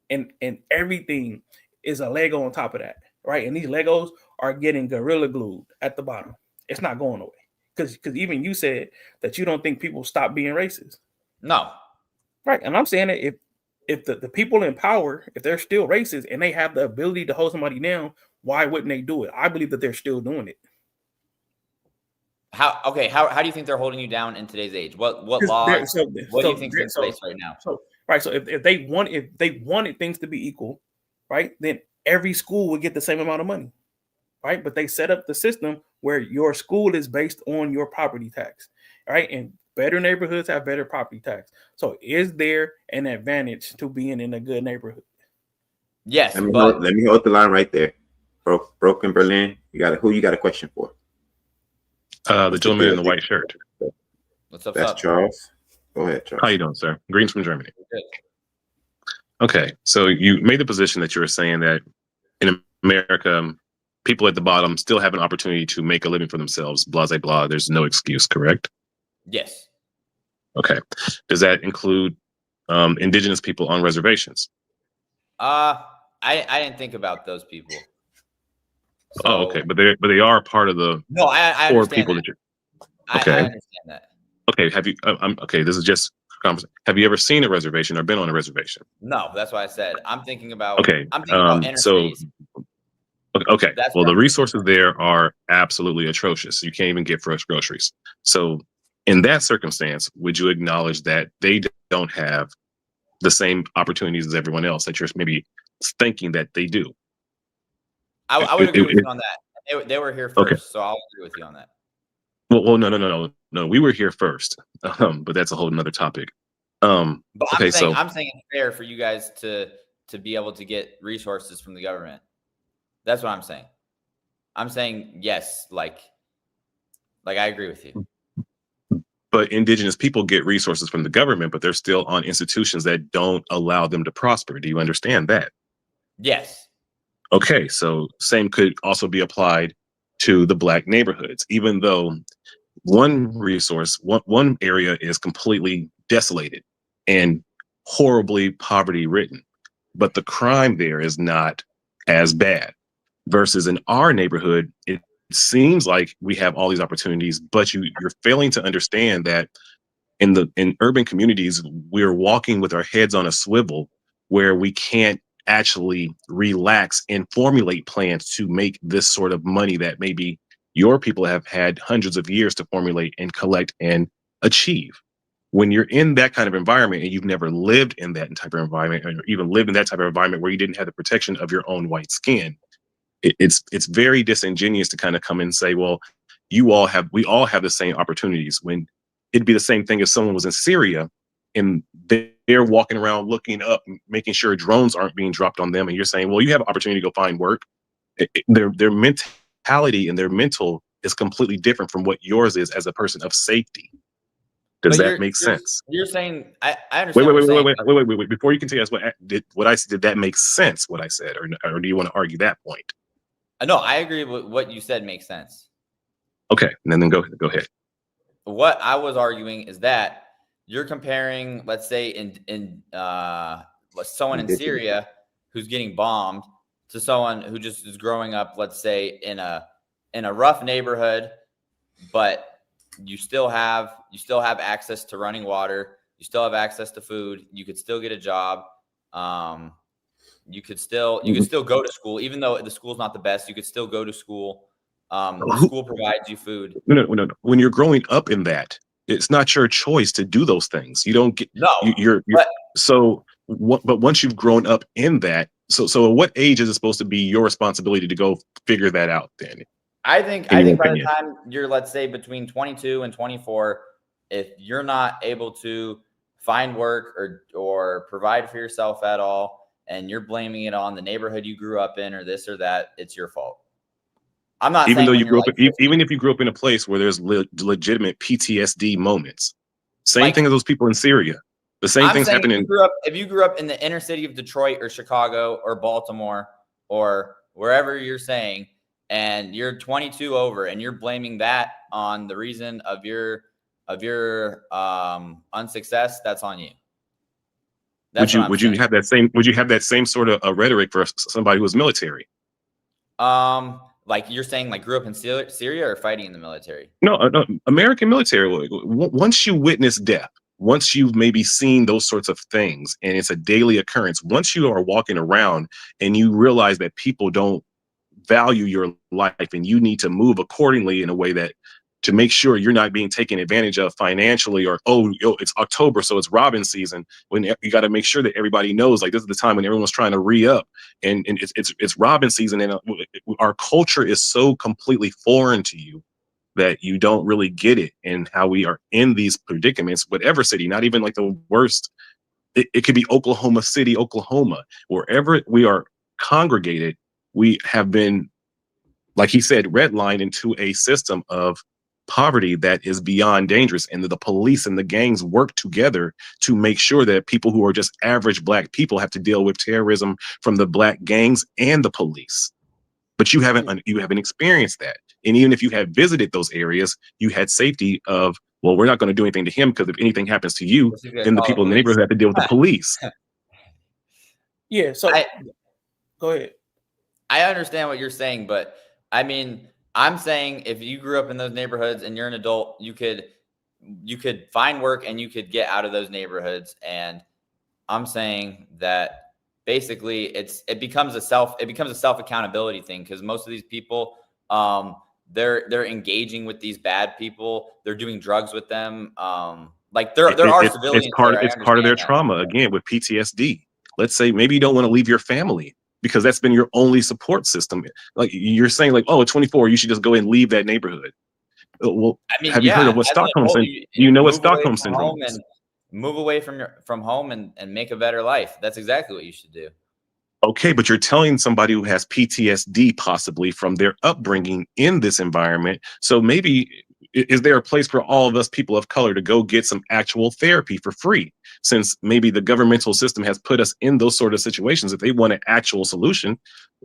and everything is a Lego on top of that, right? And these Legos are getting gorilla glued at the bottom. It's not going away, because even you said that you don't think people stop being racist. No. Right. And I'm saying that if the people in power, if they're still racist and they have the ability to hold somebody down, why wouldn't they do it? I believe that they're still doing it. How do you think they're holding you down in today's age? What laws? What do you think is in place right now? So if they wanted things to be equal, right, then every school would get the same amount of money, right? But they set up the system where your school is based on your property tax, right? And better neighborhoods have better property tax. So is there an advantage to being in a good neighborhood? Yes. Let me hold the line right there. Broken Berlin, you got a question for? The gentleman in the white shirt. What's up? That's Charles. Go ahead, Charles. How you doing, sir? Greens from Germany. Good. Okay, so you made the position that you were saying that in America, people at the bottom still have an opportunity to make a living for themselves. Blah, blah, blah. There's no excuse, correct? Yes. Okay. Does that include indigenous people on reservations? I didn't think about those people. So, oh, okay, but they are part of the I four understand people that. that you're. Okay. I understand that. Okay. Have you? Okay. This is just conversation. Have you ever seen a reservation or been on a reservation? No, that's what I said. I'm thinking about. Okay. I'm thinking about inner cities. Okay. Well, the resources there are absolutely atrocious. You can't even get fresh groceries. So, in that circumstance, would you acknowledge that they don't have the same opportunities as everyone else that you're maybe thinking that they do? I would agree with you on that. They were here first, okay. So I'll agree with you on that. Well, no. We were here first, but that's a whole nother topic. But I'm saying it's fair for you guys to be able to get resources from the government. That's what I'm saying. I'm saying yes, like I agree with you. But indigenous people get resources from the government, but they're still on institutions that don't allow them to prosper. Do you understand that? Yes. Okay, so same could also be applied to the black neighborhoods, even though one area is completely desolated and horribly poverty ridden, but the crime there is not as bad. Versus in our neighborhood, it seems like we have all these opportunities, but you're failing to understand that in urban communities, we're walking with our heads on a swivel where we can't actually relax and formulate plans to make this sort of money that maybe your people have had hundreds of years to formulate and collect and achieve. when you're in that kind of environment and you've never lived in that type of environment, or even lived in that type of environment where you didn't have the protection of your own white skin, it's very disingenuous to kind of come and say, well, we all have the same opportunities, when it'd be the same thing if someone was in Syria and they're walking around looking up, making sure drones aren't being dropped on them. And you're saying, well, you have an opportunity to go find work. Their mentality and their mental is completely different from what yours is as a person of safety. Does that make sense? You're saying, I understand. Wait. Before you continue, what I said, did that make sense? What I said, or do you want to argue that point? No, I agree with what you said makes sense. Okay, and then go ahead. What I was arguing is that you're comparing, let's say, in someone in Syria who's getting bombed to someone who just is growing up, let's say, in a rough neighborhood, but you still have access to running water, you still have access to food, you could still get a job, you could still go to school, even though the school's not the best, you could still go to school. The school provides you food. No. When you're growing up in that, it's not your choice to do those things. You don't get but once you've grown up in that, so at what age is it supposed to be your responsibility to go figure that out then? I think by the time you're, let's say, between 22 and 24, if you're not able to find work or provide for yourself at all, and you're blaming it on the neighborhood you grew up in or this or that, it's your fault. I'm not even saying though you grew up, even if you grew up in a place where there's legitimate PTSD moments. Same thing as those people in Syria. The same things happen if you grew up in the inner city of Detroit or Chicago or Baltimore or wherever you're saying, and you're 22 over and you're blaming that on the reason of your unsuccess, that's on you. Would you have that same sort of rhetoric for somebody who was military? Like you're saying, like grew up in Syria or fighting in the military? No, American military. Once you witness death, once you've maybe seen those sorts of things, and it's a daily occurrence, once you are walking around and you realize that people don't value your life and you need to move accordingly in a way that to make sure you're not being taken advantage of financially, or it's October, so it's robbing season, when you got to make sure that everybody knows, like, this is the time when everyone's trying to re-up, and it's robbing season, and our culture is so completely foreign to you that you don't really get it, and how we are in these predicaments, whatever city, not even like the worst. It could be Oklahoma City, Oklahoma, wherever we are congregated, we have been, like he said, redlined into a system of poverty that is beyond dangerous, and the police and the gangs work together to make sure that people who are just average black people have to deal with terrorism from the black gangs and the police. But you haven't experienced that, and even if you had visited those areas, you had safety of, well, we're not going to do anything to him, because if anything happens to you, then the people in the neighborhood have to deal with the police. Yeah, so go ahead. I understand what you're saying, but I mean, I'm saying if you grew up in those neighborhoods and you're an adult, you could find work and you could get out of those neighborhoods. And I'm saying that basically it becomes a self accountability thing, because most of these people, they're engaging with these bad people. They're doing drugs with them. Like there are civilians. It's part of their trauma, again, with PTSD. Let's say maybe you don't want to leave your family, because that's been your only support system. Like you're saying, like, oh, at 24, you should just go and leave that neighborhood. Well, I mean, have you heard of what Stockholm syndrome? You know what Stockholm syndrome is? Move away from home and make a better life. That's exactly what you should do. Okay, but you're telling somebody who has PTSD possibly from their upbringing in this environment. So maybe, is there a place for all of us people of color to go get some actual therapy for free? Since maybe the governmental system has put us in those sort of situations, if they want an actual solution,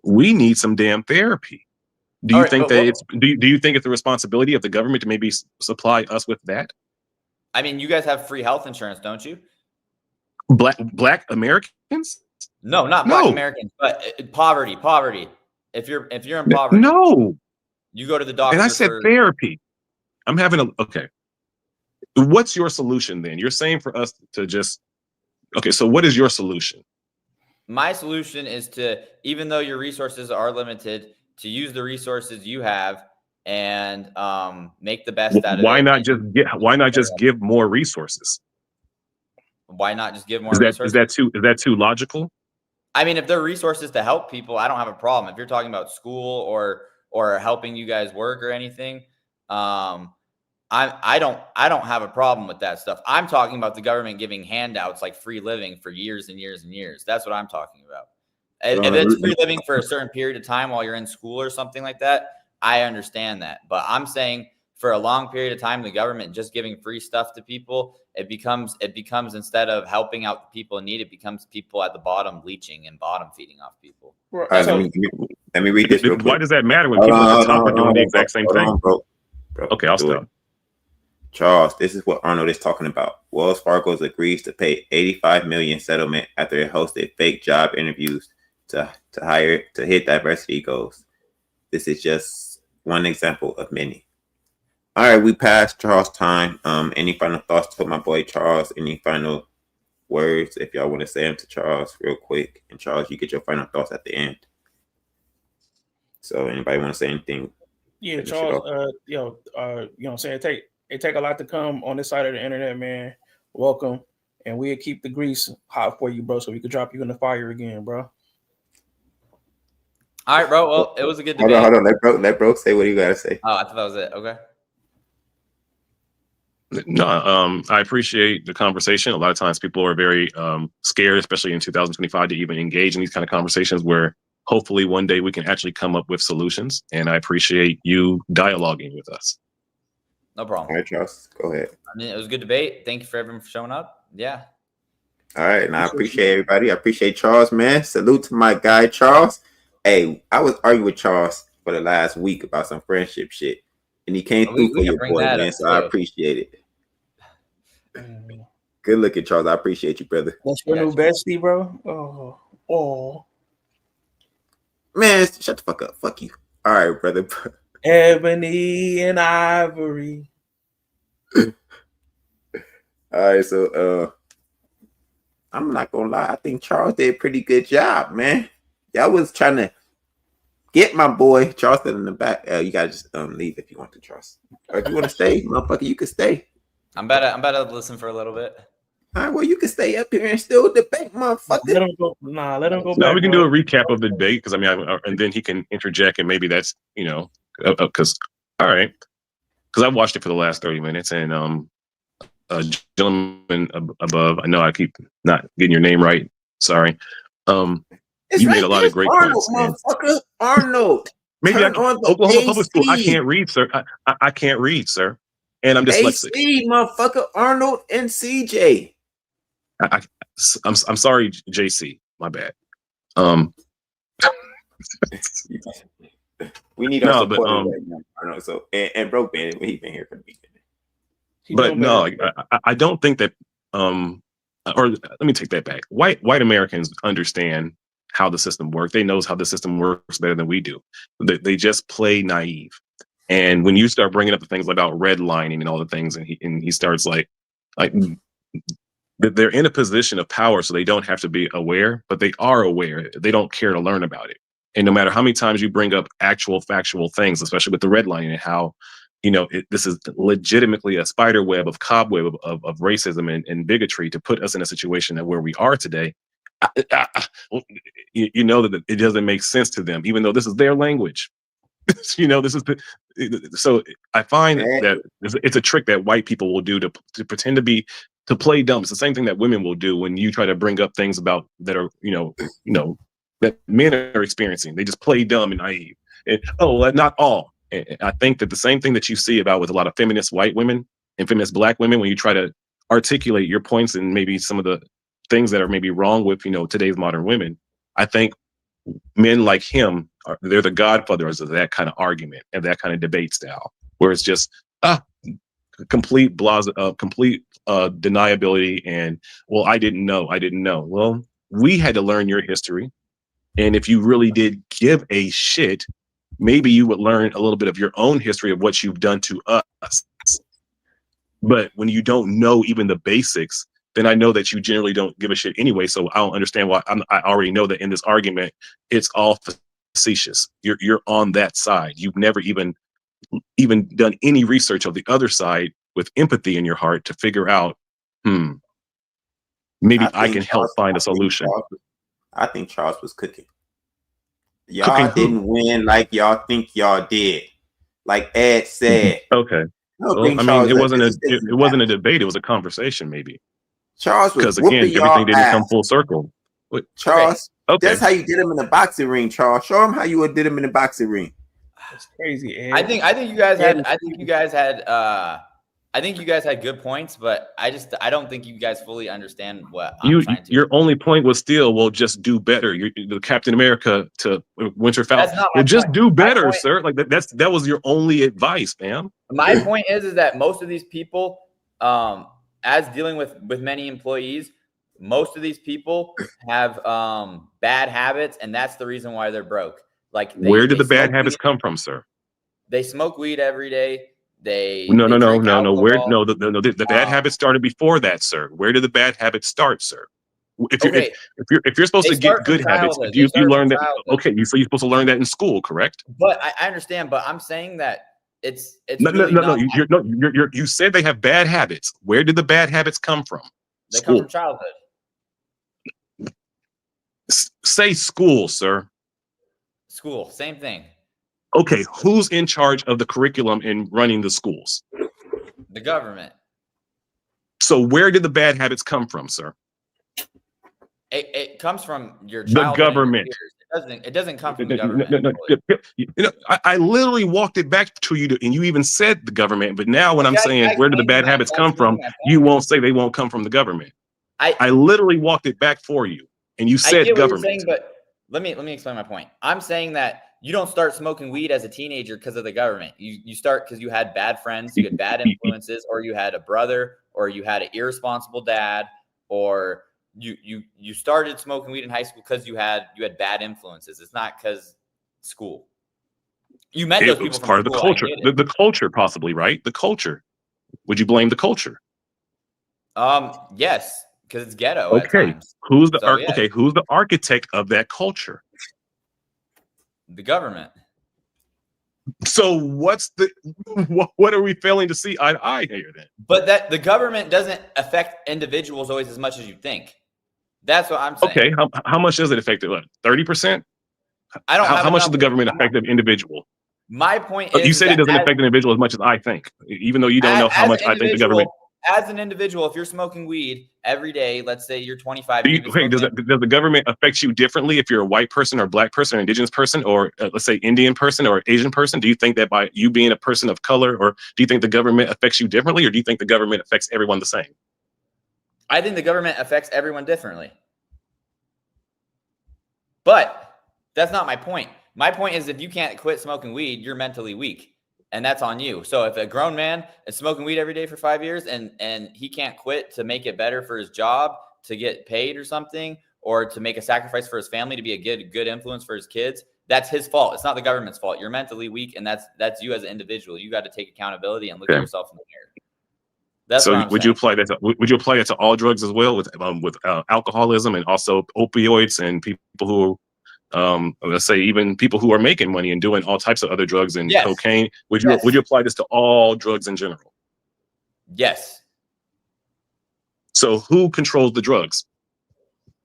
we need some damn therapy. Do you think it's the responsibility of the government to maybe supply us with that? I mean, you guys have free health insurance, don't you? Black Americans? No, not Black Americans, but poverty. If you're in poverty, you go to the doctor. And I said therapy. I'm having okay. What's your solution then? You're saying for us to just, okay, so what is your solution? My solution is to, even though your resources are limited, to use the resources you have and make the best out of it. Why not just give more resources? Why not just give more Is resources? that too logical? I mean, if there are resources to help people, I don't have a problem. If you're talking about school or helping you guys work or anything, I don't have a problem with that stuff. I'm talking about the government giving handouts like free living for years and years and years. That's what I'm talking about. If it's free living for a certain period of time while you're in school or something like that, I understand that. But I'm saying for a long period of time, the government just giving free stuff to people, it becomes instead of helping out the people in need, it becomes people at the bottom leeching and bottom feeding off people. All right, let me read this real quick. Why does that matter when people at the top are doing the exact same thing? Bro. Okay, I'll stop. Charles, this is what Arnold is talking about. Wells Fargo agrees to pay $85 million settlement after it hosted fake job interviews to hit diversity goals. This is just one example of many. All right, we passed Charles' time. Any final thoughts to my boy Charles? Any final words if y'all want to say them to Charles real quick? And Charles, you get your final thoughts at the end. So anybody want to say anything? Yeah, Charles, you know what I'm saying? It take a lot to come on this side of the internet, man. Welcome. And we'll keep the grease hot for you, bro, so we could drop you in the fire again, bro. All right, bro. Well, it was a good debate. Hold on. Let bro say what you gotta say. Oh, I thought that was it. Okay. No, I appreciate the conversation. A lot of times people are very scared, especially in 2025, to even engage in these kind of conversations where hopefully one day we can actually come up with solutions. And I appreciate you dialoguing with us. No problem. All right, Charles, go ahead. I mean, it was a good debate. Thank you for everyone for showing up. Yeah. All right, and I appreciate everybody. I appreciate Charles, man. Salute to my guy, Charles. Hey, I was arguing with Charles for the last week about some friendship shit, and he came through for your boy, man, so I appreciate it. Good looking, Charles. I appreciate you, brother. That's your new bestie, bro? Oh. Man, shut the fuck up. Fuck you. All right, brother. Ebony and Ivory. All right, so I'm not gonna lie. I think Charles did a pretty good job, man. Y'all was trying to get my boy Charleston in the back. You gotta just leave if you want to, Charles. Or if you want to stay, motherfucker, you can stay. I'm about to listen for a little bit. All right, well, you can stay up here and still debate, motherfucker. Let him go. Let him go. No, we can do a recap of the debate because and then he can interject, and maybe that's because all right, because I watched it for the last 30 minutes, and a gentleman above, I know I keep not getting your name right. Sorry. You made a lot of great points. Motherfucker. Arnold. Maybe Oklahoma Public School. I can't read, sir. I can't read, sir. And I'm dyslexic. AC, motherfucker. Arnold and CJ. I'm sorry, JC. My bad. We need our support right now, Arnold. So and Broke Man, he been here for the beginning. But no, I don't think that. Or let me take that back. White Americans understand how the system works. They know how the system works better than we do. They just play naive. And when you start bringing up the things about redlining and all the things, and he starts like they're in a position of power, so they don't have to be aware, but they are aware. They don't care to learn about it. And no matter how many times you bring up actual factual things, especially with the redlining and how this is legitimately a spider web of cobweb of racism and bigotry to put us in a situation that where we are today. You know that it doesn't make sense to them, even though this is their language. This is so I find that it's a trick that white people will do to pretend to play dumb. It's the same thing that women will do when you try to bring up things about that are that men are experiencing. They just play dumb and naive. And not all. And I think that the same thing that you see about with a lot of feminist white women and feminist black women, when you try to articulate your points and maybe some of the things that are maybe wrong with today's modern women, I think men like him they're the godfathers of that kind of argument and that kind of debate style, where it's just complete deniability and I didn't know. Well, we had to learn your history, and if you really did give a shit, maybe you would learn a little bit of your own history of what you've done to us. But when you don't know even the basics, then I know that you generally don't give a shit anyway. So I don't understand why. I already know that in this argument, it's all facetious. You're on that side. You've never even done any research of the other side with empathy in your heart to figure out, Maybe I I think can help find a solution. I think Charles was cooking. Y'all Cooking who? didn't win like y'all think y'all did. Like Ed said. Okay. No, Well, bring I mean, Charles it up wasn't 'cause a he said it, some it wasn't a facts. debate. It was a conversation, maybe. Charles was Because again, whooping everything y'all didn't come ass. full circle. Wait, Charles, okay. that's how you did him in the boxing ring, Charles. Show him how you would did him in the boxing ring. That's crazy, Ed. I think you guys had good points, but I don't think you guys fully understand what I'm trying to. Your only point was still, well, just do better. The Captain America to Winter Falcon. That's not my Well, just point. do My better, point- sir. Like that was your only advice, man. My point is that most of these people, as dealing with many employees, most of these people have bad habits, and that's the reason why they're broke. Like Where did the bad smoke habits weed- come from, sir? They smoke weed every day. They No. drink Where? alcohol. No, the bad habits started before that, sir. Where did the bad habits start, sir? If you're supposed They to get start from good habits, childhood. you They start learn from that. childhood. Okay, so you're supposed to learn that in school, correct? But I understand. But I'm saying that it's No. really not. You said they have bad habits. Where did the bad habits come from? They School. come from childhood. Say school, sir. School, same thing. Okay, who's in charge of the curriculum in running the schools? The government. So where did the bad habits come from, sir? It comes from your The childhood. government. It doesn't come from the government. No. I literally walked it back to you, and you even said the government. But now, when I'm saying where did the bad habits come from, you won't say they won't come from the government. I literally walked it back for you, and you said I get government. what you're saying, but let me explain my point. I'm saying that you don't start smoking weed as a teenager because of the government. You start because you had bad friends, you had bad influences, or you had a brother, or you had an irresponsible dad, or you started smoking weed in high school because you had bad influences. It's not because school. You met those people. It was part of the culture. The culture, possibly, right? The culture. Would you blame the culture? Yes, because it's ghetto. Okay. At times. Who's the architect of that culture? The government. So what are we failing to see eye to eye here then? But that the government doesn't affect individuals always as much as you think. That's what I'm saying. Okay, how much does it affect it? 30%? I don't. How much does the government affect an individual? My point is, you said it doesn't affect an individual as much as I think, even though you don't know how much I think the government. As an individual, if you're smoking weed every day, let's say you're 25. Does the government affect you differently if you're a white person or black person or indigenous person or let's say Indian person or Asian person? Do you think that by you being a person of color, or do you think the government affects you differently, or do you think the government affects everyone the same? I think the government affects everyone differently. But that's not my point. My point is, if you can't quit smoking weed, you're mentally weak. And that's on you. So if a grown man is smoking weed every day for 5 years and he can't quit to make it better for his job, to get paid or something, or to make a sacrifice for his family, to be a good influence for his kids, that's his fault. It's not the government's fault. You're mentally weak, and that's you as an individual. You got to take accountability and look at yourself in the mirror. That's so would you apply that? Would you apply that to all drugs as well, with alcoholism and also opioids and people who let's say even people who are making money and doing all types of other drugs and cocaine? Would you apply this to all drugs in general? Yes. So who controls the drugs?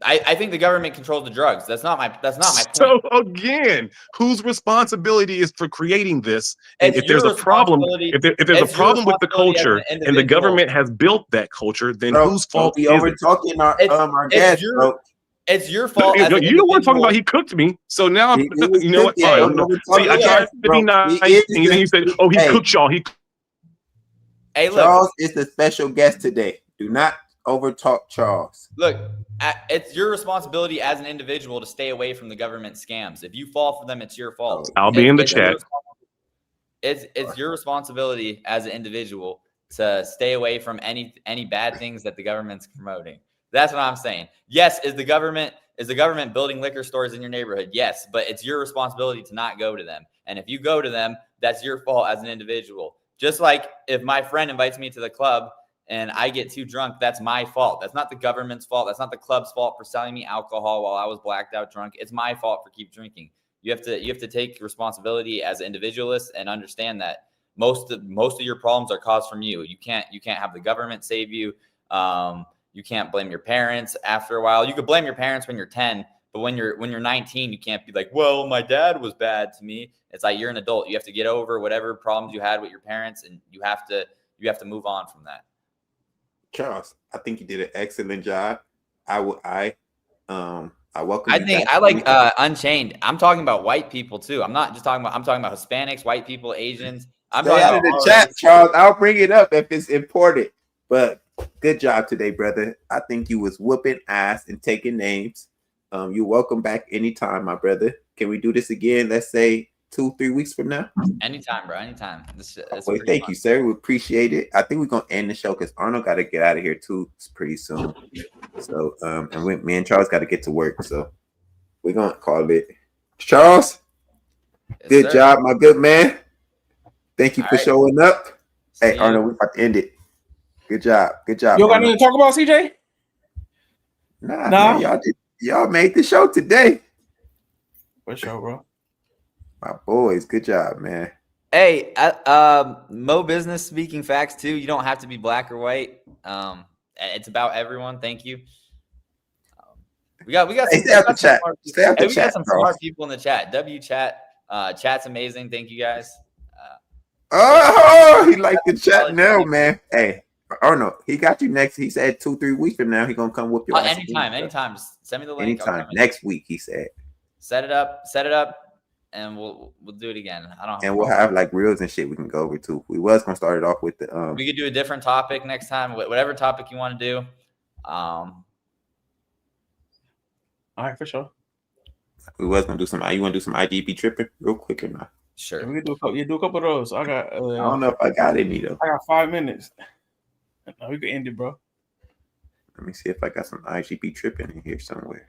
I think the government controls the drugs. That's not my point. So again, whose responsibility is for creating this? And if there's a problem, if there's a problem with the culture and the government has built that culture, then whose fault is it? Talking our gas, bro. It's your fault. You don't want to talk about he cooked me. So now, you know what? See, I tried to be nice, and then he said, "Oh, he cooked y'all." Hey, look, Charles is the special guest today. Do not overtalk Charles. Look, it's your responsibility as an individual to stay away from the government scams. If you fall for them, it's your fault. I'll be in the chat. It's your responsibility as an individual to stay away from any bad things that the government's promoting. That's what I'm saying. Yes, is the government building liquor stores in your neighborhood? Yes, but it's your responsibility to not go to them. And if you go to them, that's your fault as an individual. Just like if my friend invites me to the club and I get too drunk, that's my fault. That's not the government's fault. That's not the club's fault for selling me alcohol while I was blacked out drunk. It's my fault for keep drinking. You have to take responsibility as an individualist and understand that most of your problems are caused from you. You can't have the government save you. You can't blame your parents after a while. You could blame your parents when you're 10, but when you're 19, you can't be like, well, my dad was bad to me. It's like you're an adult. You have to get over whatever problems you had with your parents, and you have to move on from that. Charles, I think you did an excellent job. I welcome. I like Unchained. I'm talking about white people too. I'm talking about Hispanics, white people, Asians. I'm Stay talking out of about the chat, Charles. I'll bring it up if it's important. But good job today, brother. I think you was whooping ass and taking names. You're welcome back anytime, my brother. Can we do this again? Let's say 2-3 weeks from now. Anytime, bro. Anytime. Thank you, sir. We appreciate it. I think we're gonna end the show because Arnold got to get out of here too. It's pretty soon. So, me and Charles got to get to work. So we're gonna call it. Charles, good job, my good man. Thank you for showing up. Hey, Arnold, we're about to end it. Good job. Good job. You got anything to talk about, CJ? Nah. Man, y'all made the show today. For sure, bro. My boys, good job, man. Hey, Mo Business speaking facts too. You don't have to be black or white. It's about everyone. Thank you. We got stay out the chat. Stay out the chat. We got some smart people in the chat. W chat. Chat's amazing. Thank you guys. He liked the chat now, man. Hey, Arnold, he got you next. He said 2-3 weeks from now, he gonna come whoop your ass. Anytime. Just send me the link. Anytime. Next week, he said. Set it up, and we'll do it again. We'll have like reels and shit we can go over too. We was gonna start it off with the We could do a different topic next time. Whatever topic you want to do. All right, for sure. We was gonna do some. You want to do some IGP tripping real quick or not? Sure. We can do a couple of those. I don't know if I got any though. I got 5 minutes. No, we can end it, bro. Let me see if I got some IGP tripping in here somewhere.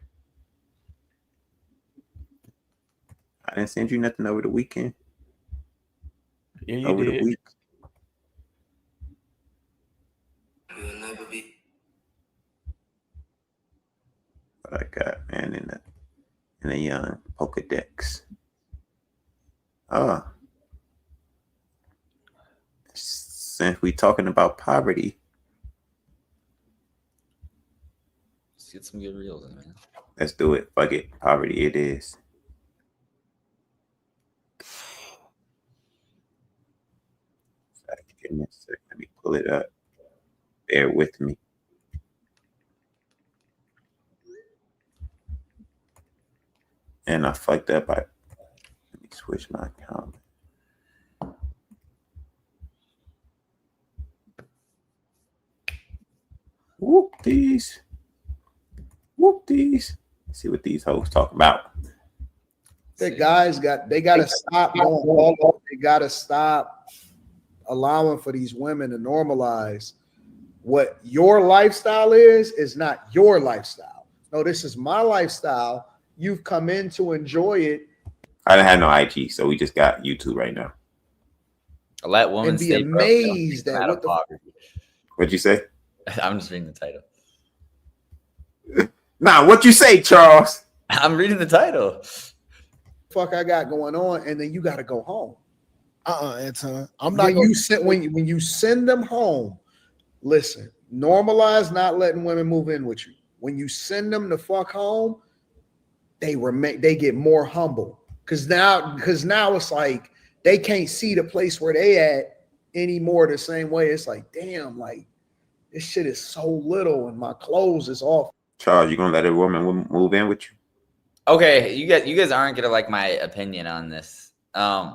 I didn't send you nothing over the weekend. Yeah, you did. The week. What I got, man, in a young Pokedex. Since we talking about poverty, let's get some good reels in, man. Let's do it. Fuck it. Poverty it is. Give me a second. Let me pull it up. Bear with me. And I fucked up. Let me switch my account. Whoop these. Let's see what these hoes talk about. The guys they gotta stop going all over. They gotta stop allowing for these women to normalize what your lifestyle is not your lifestyle. No, this is my lifestyle. You've come in to enjoy it. I didn't have no IG, so we just got YouTube right now. Let women and be amazed at what the poverty. What'd you say? I'm just reading the title. Nah, what you say, Charles? I'm reading the title. Fuck I got going on, and then you got to go home. Anton, I'm not. When you send them home, listen. Normalize not letting women move in with you. When you send them the fuck home, they get more humble because now it's like they can't see the place where they at anymore the same way. It's like, damn, like this shit is so little and my clothes is off. Charles, you gonna let a woman move in with you? Okay, you guys aren't gonna like my opinion on this. My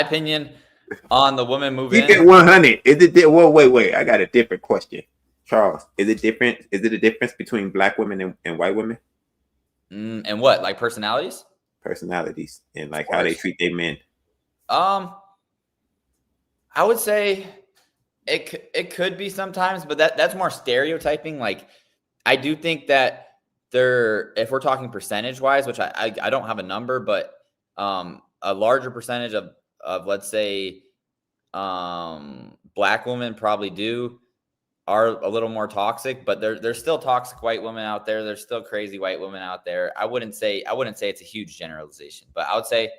opinion on the woman moving. Keep it 100. Is it? Well, wait. I got a different question, Charles. Is it different? Is it a difference between black women and white women? And what, like personalities? Personalities and like how they treat their men. I would say it could be sometimes, but that's more stereotyping. Like I do think that if we're talking percentage wise, which I don't have a number, but a larger percentage of let's say black women probably are a little more toxic, but there's still toxic white women out there. There's still crazy white women out there. I wouldn't say it's a huge generalization, but I would say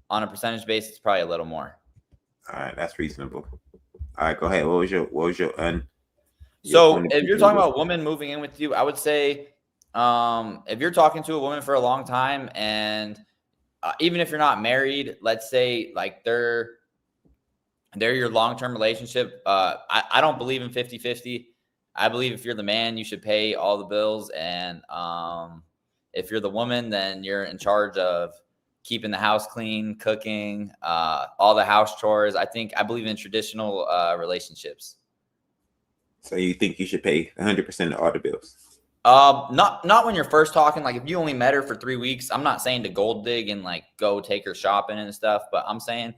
on a percentage basis, it's probably a little more. All right, that's reasonable. All right, go ahead. What was your So if you're talking about women moving in with you, I would say if you're talking to a woman for a long time and even if you're not married, let's say like they're your long-term relationship. I don't believe in 50-50. I believe if you're the man, you should pay all the bills. And if you're the woman, then you're in charge of keeping the house clean, cooking, all the house chores. I believe in traditional relationships. So you think you should pay 100% of all the bills? Not when you're first talking. Like if you only met her for 3 weeks, I'm not saying to gold dig and like go take her shopping and stuff, but I'm saying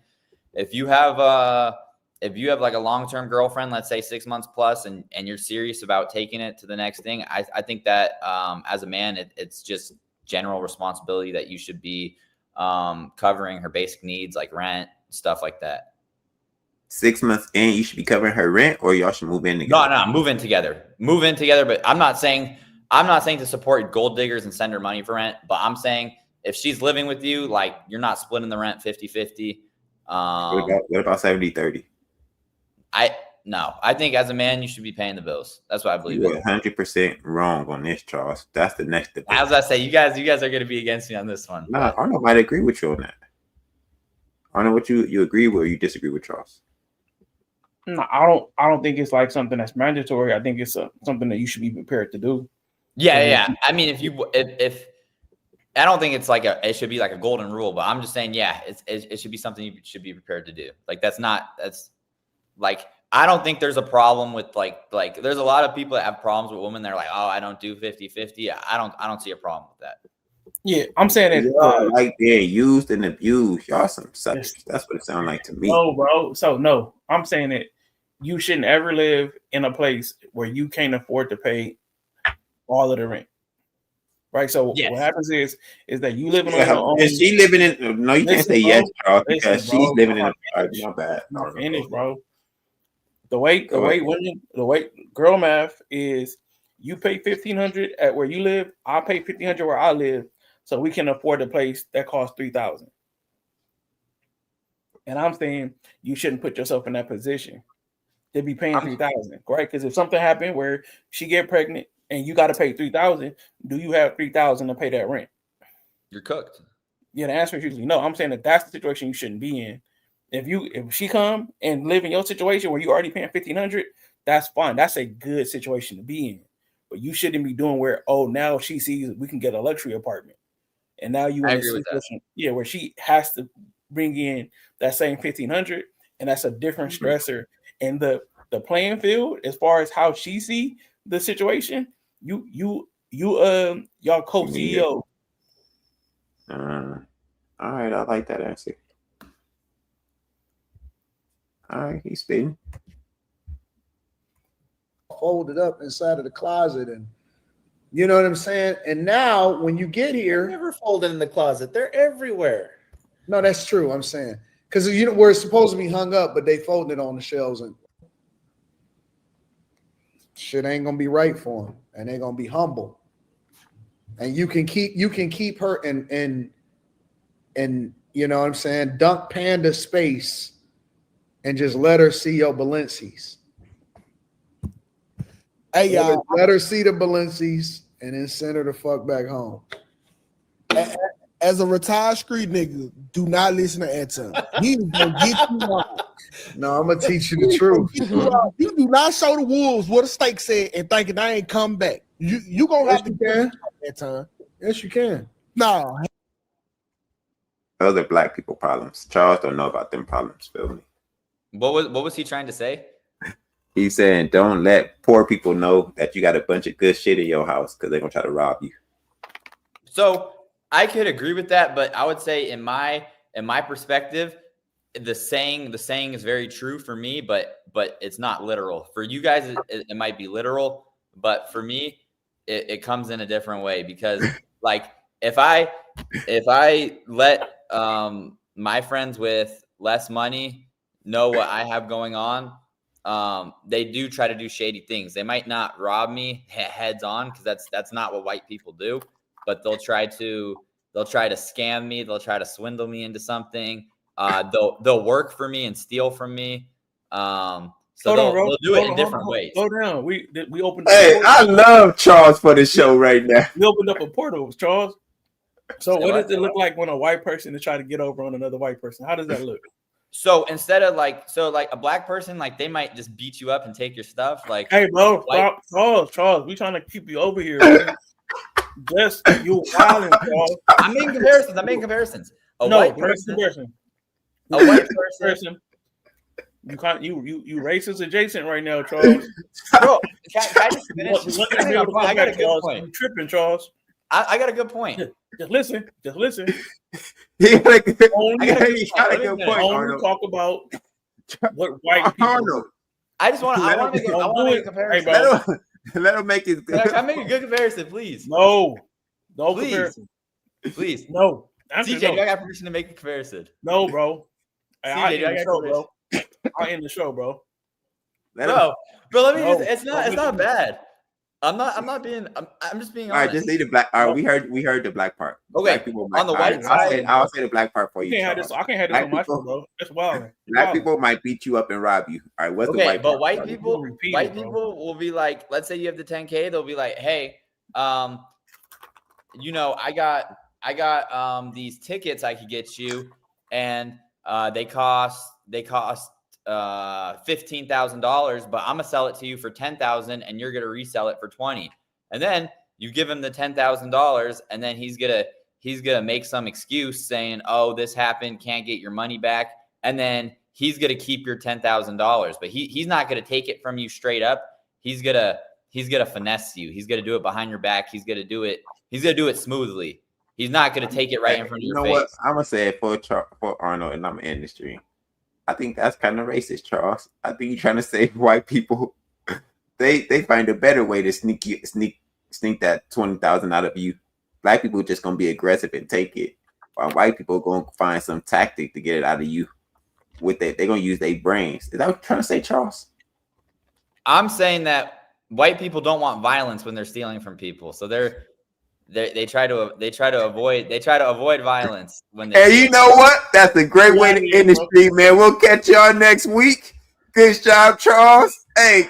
if you have like a long-term girlfriend, let's say 6 months plus, and you're serious about taking it to the next thing, I think that as a man, it's just general responsibility that you should be covering her basic needs like rent, stuff like that. 6 months in, you should be covering her rent, or y'all should move in together. No, move in together. But I'm not saying to support gold diggers and send her money for rent, but I'm saying if she's living with you, like you're not splitting the rent 50-50. What about 70-30? I think as a man, you should be paying the bills. That's what I believe. You're 100% wrong on this, Charles. That's the next debate. As I say, you guys are going to be against me on this one. No, Arnold might agree with you on that. Arnold, what you agree with or you disagree with Charles? No, I don't think it's like something that's mandatory. I think it's something that you should be prepared to do. Yeah. I mean, if I don't think it's like it should be like a golden rule, but I'm just saying, yeah, it should be something you should be prepared to do. Like that's like, I don't think there's a problem with like there's a lot of people that have problems with women. They're like, oh, I don't do 50-50. I don't see a problem with that. Yeah, I'm saying that like being used and abused. Y'all some suckers. That's what it sounds like to me. No, bro. So no, I'm saying that you shouldn't ever live in a place where you can't afford to pay all of the rent. Right. So what happens is that you living on your own. Is she living in? No, you can't say yes, Charles, because she's living in. My bad. Finish, bro. The way girl math is, you pay $1,500 at where you live. I pay $1,500 where I live, so we can afford a place that costs $3,000. And I'm saying you shouldn't put yourself in that position to be paying $3,000, right? Because if something happened where she get pregnant and you got to pay $3,000, do you have $3,000 to pay that rent? You're cooked. Yeah, the answer is usually no. I'm saying that's the situation you shouldn't be in. If she come and live in your situation where you already paying $1,500, that's fine. That's a good situation to be in. But you shouldn't be doing where now she sees we can get a luxury apartment, and now you in a situation where she has to bring in that same $1,500, and that's a different stressor. And the playing field as far as how she see the situation, y'all co-CEO. All right, I like that answer. All right, he's spitting. Folded up inside of the closet, and you know what I'm saying. And now, when you get here, they're never folded in the closet. They're everywhere. No, that's true. I'm saying because where it's supposed to be hung up, but they folded it on the shelves, and shit ain't gonna be right for them, and they're gonna be humble. And you can keep her and you know what I'm saying, dunk panda space, and just let her see your Balenci's. Hey, y'all. Let her see the Balenci's and then send her the fuck back home. As a retired street nigga, do not listen to Anton. He is gonna get you wrong. No, I'm gonna teach you the truth. You do not show the wolves what a steak said and thinking I ain't come back. You gonna have to can. Anton. Yes, you can. No. Those are black people problems. Charles don't know about them problems, feel me? What was he trying to say? He's saying don't let poor people know that you got a bunch of good shit in your house because they're gonna try to rob you. So I could agree with that, but I would say in my perspective, the saying is very true for me, but it's not literal. For you guys, it might be literal, but for me, it comes in a different way because like if I let my friends with less money know what I have going on, they do try to do shady things. They might not rob me heads on because that's not what white people do, but they'll try to scam me. They'll try to swindle me into something. They'll work for me and steal from me. So So Hold on, bro. they'll do it in Hold different on. ways. Slow down. We opened. Hey, I love Charles for the show right now. We opened up a portal, Charles. So Say what what? does it look like when a white person is trying to get over on another white person? How does that look? So instead of like a black person, like they might just beat you up and take your stuff. Like, Hey, bro, White- Charles, we trying to keep you over here. Man. Just you wilding, Charles. I'm making comparisons. A No, white that's person, comparison. a white person. You can't. You racist adjacent right now, Charles. Bro, can I just finish? You want to be able to come I got a back, good Charles. point. You tripping, Charles. I got a good point. Just listen. Just listen. He got a good, Only, he got a good point, only Arnold. talk about what white people. Arnold, I want to make a comparison. Hey, bro. let him make his Can I make a good comparison, please? No Please. comparison. Please. No. Answer CJ, no. do I got permission to make a comparison? No, bro. Hey, CJ, I do end I the got show, permission? bro. I end the show, bro. let him. Bro, let me No, it's not bad. I'm just being All right, honest. just leave the black. All right, we heard the black part. Okay, Black people might, on the all right, white side- I'll say the black part for You you. can't have this. Charles. I can't have this Black on my people- show, bro. That's wild. Black people might beat you up and rob you. All right, what's the Okay, white but part? white people, repeat white it, bro. people will be like, let's say you have the 10K, they'll be like, hey, you know, I got these tickets I could get you, and they cost $15,000, but I'm gonna sell it to you for $10,000, and you're gonna resell it for $20,000. And then you give him the $10,000, and then he's gonna make some excuse saying, "Oh, this happened, can't get your money back," and then he's gonna keep your $10,000, but he's not gonna take it from you straight up. He's gonna finesse you. He's gonna do it behind your back. He's gonna do it smoothly. He's not gonna take it right in front of You your know face. what? I'm gonna say it for Arnold, and I'm in the stream. I think that's kind of racist, Charles. I think you're trying to say white people they find a better way to sneak that 20,000 out of you. Black people just gonna be aggressive and take it, while white people gonna find some tactic to get it out of you. They're gonna use their brains. Is that what you're trying to say, Charles? I'm saying that white people don't want violence when they're stealing from people, so they try to avoid violence when they. Hey, you know what? That's a great way to end the stream, man. We'll catch y'all next week. Good job, Charles. Hey.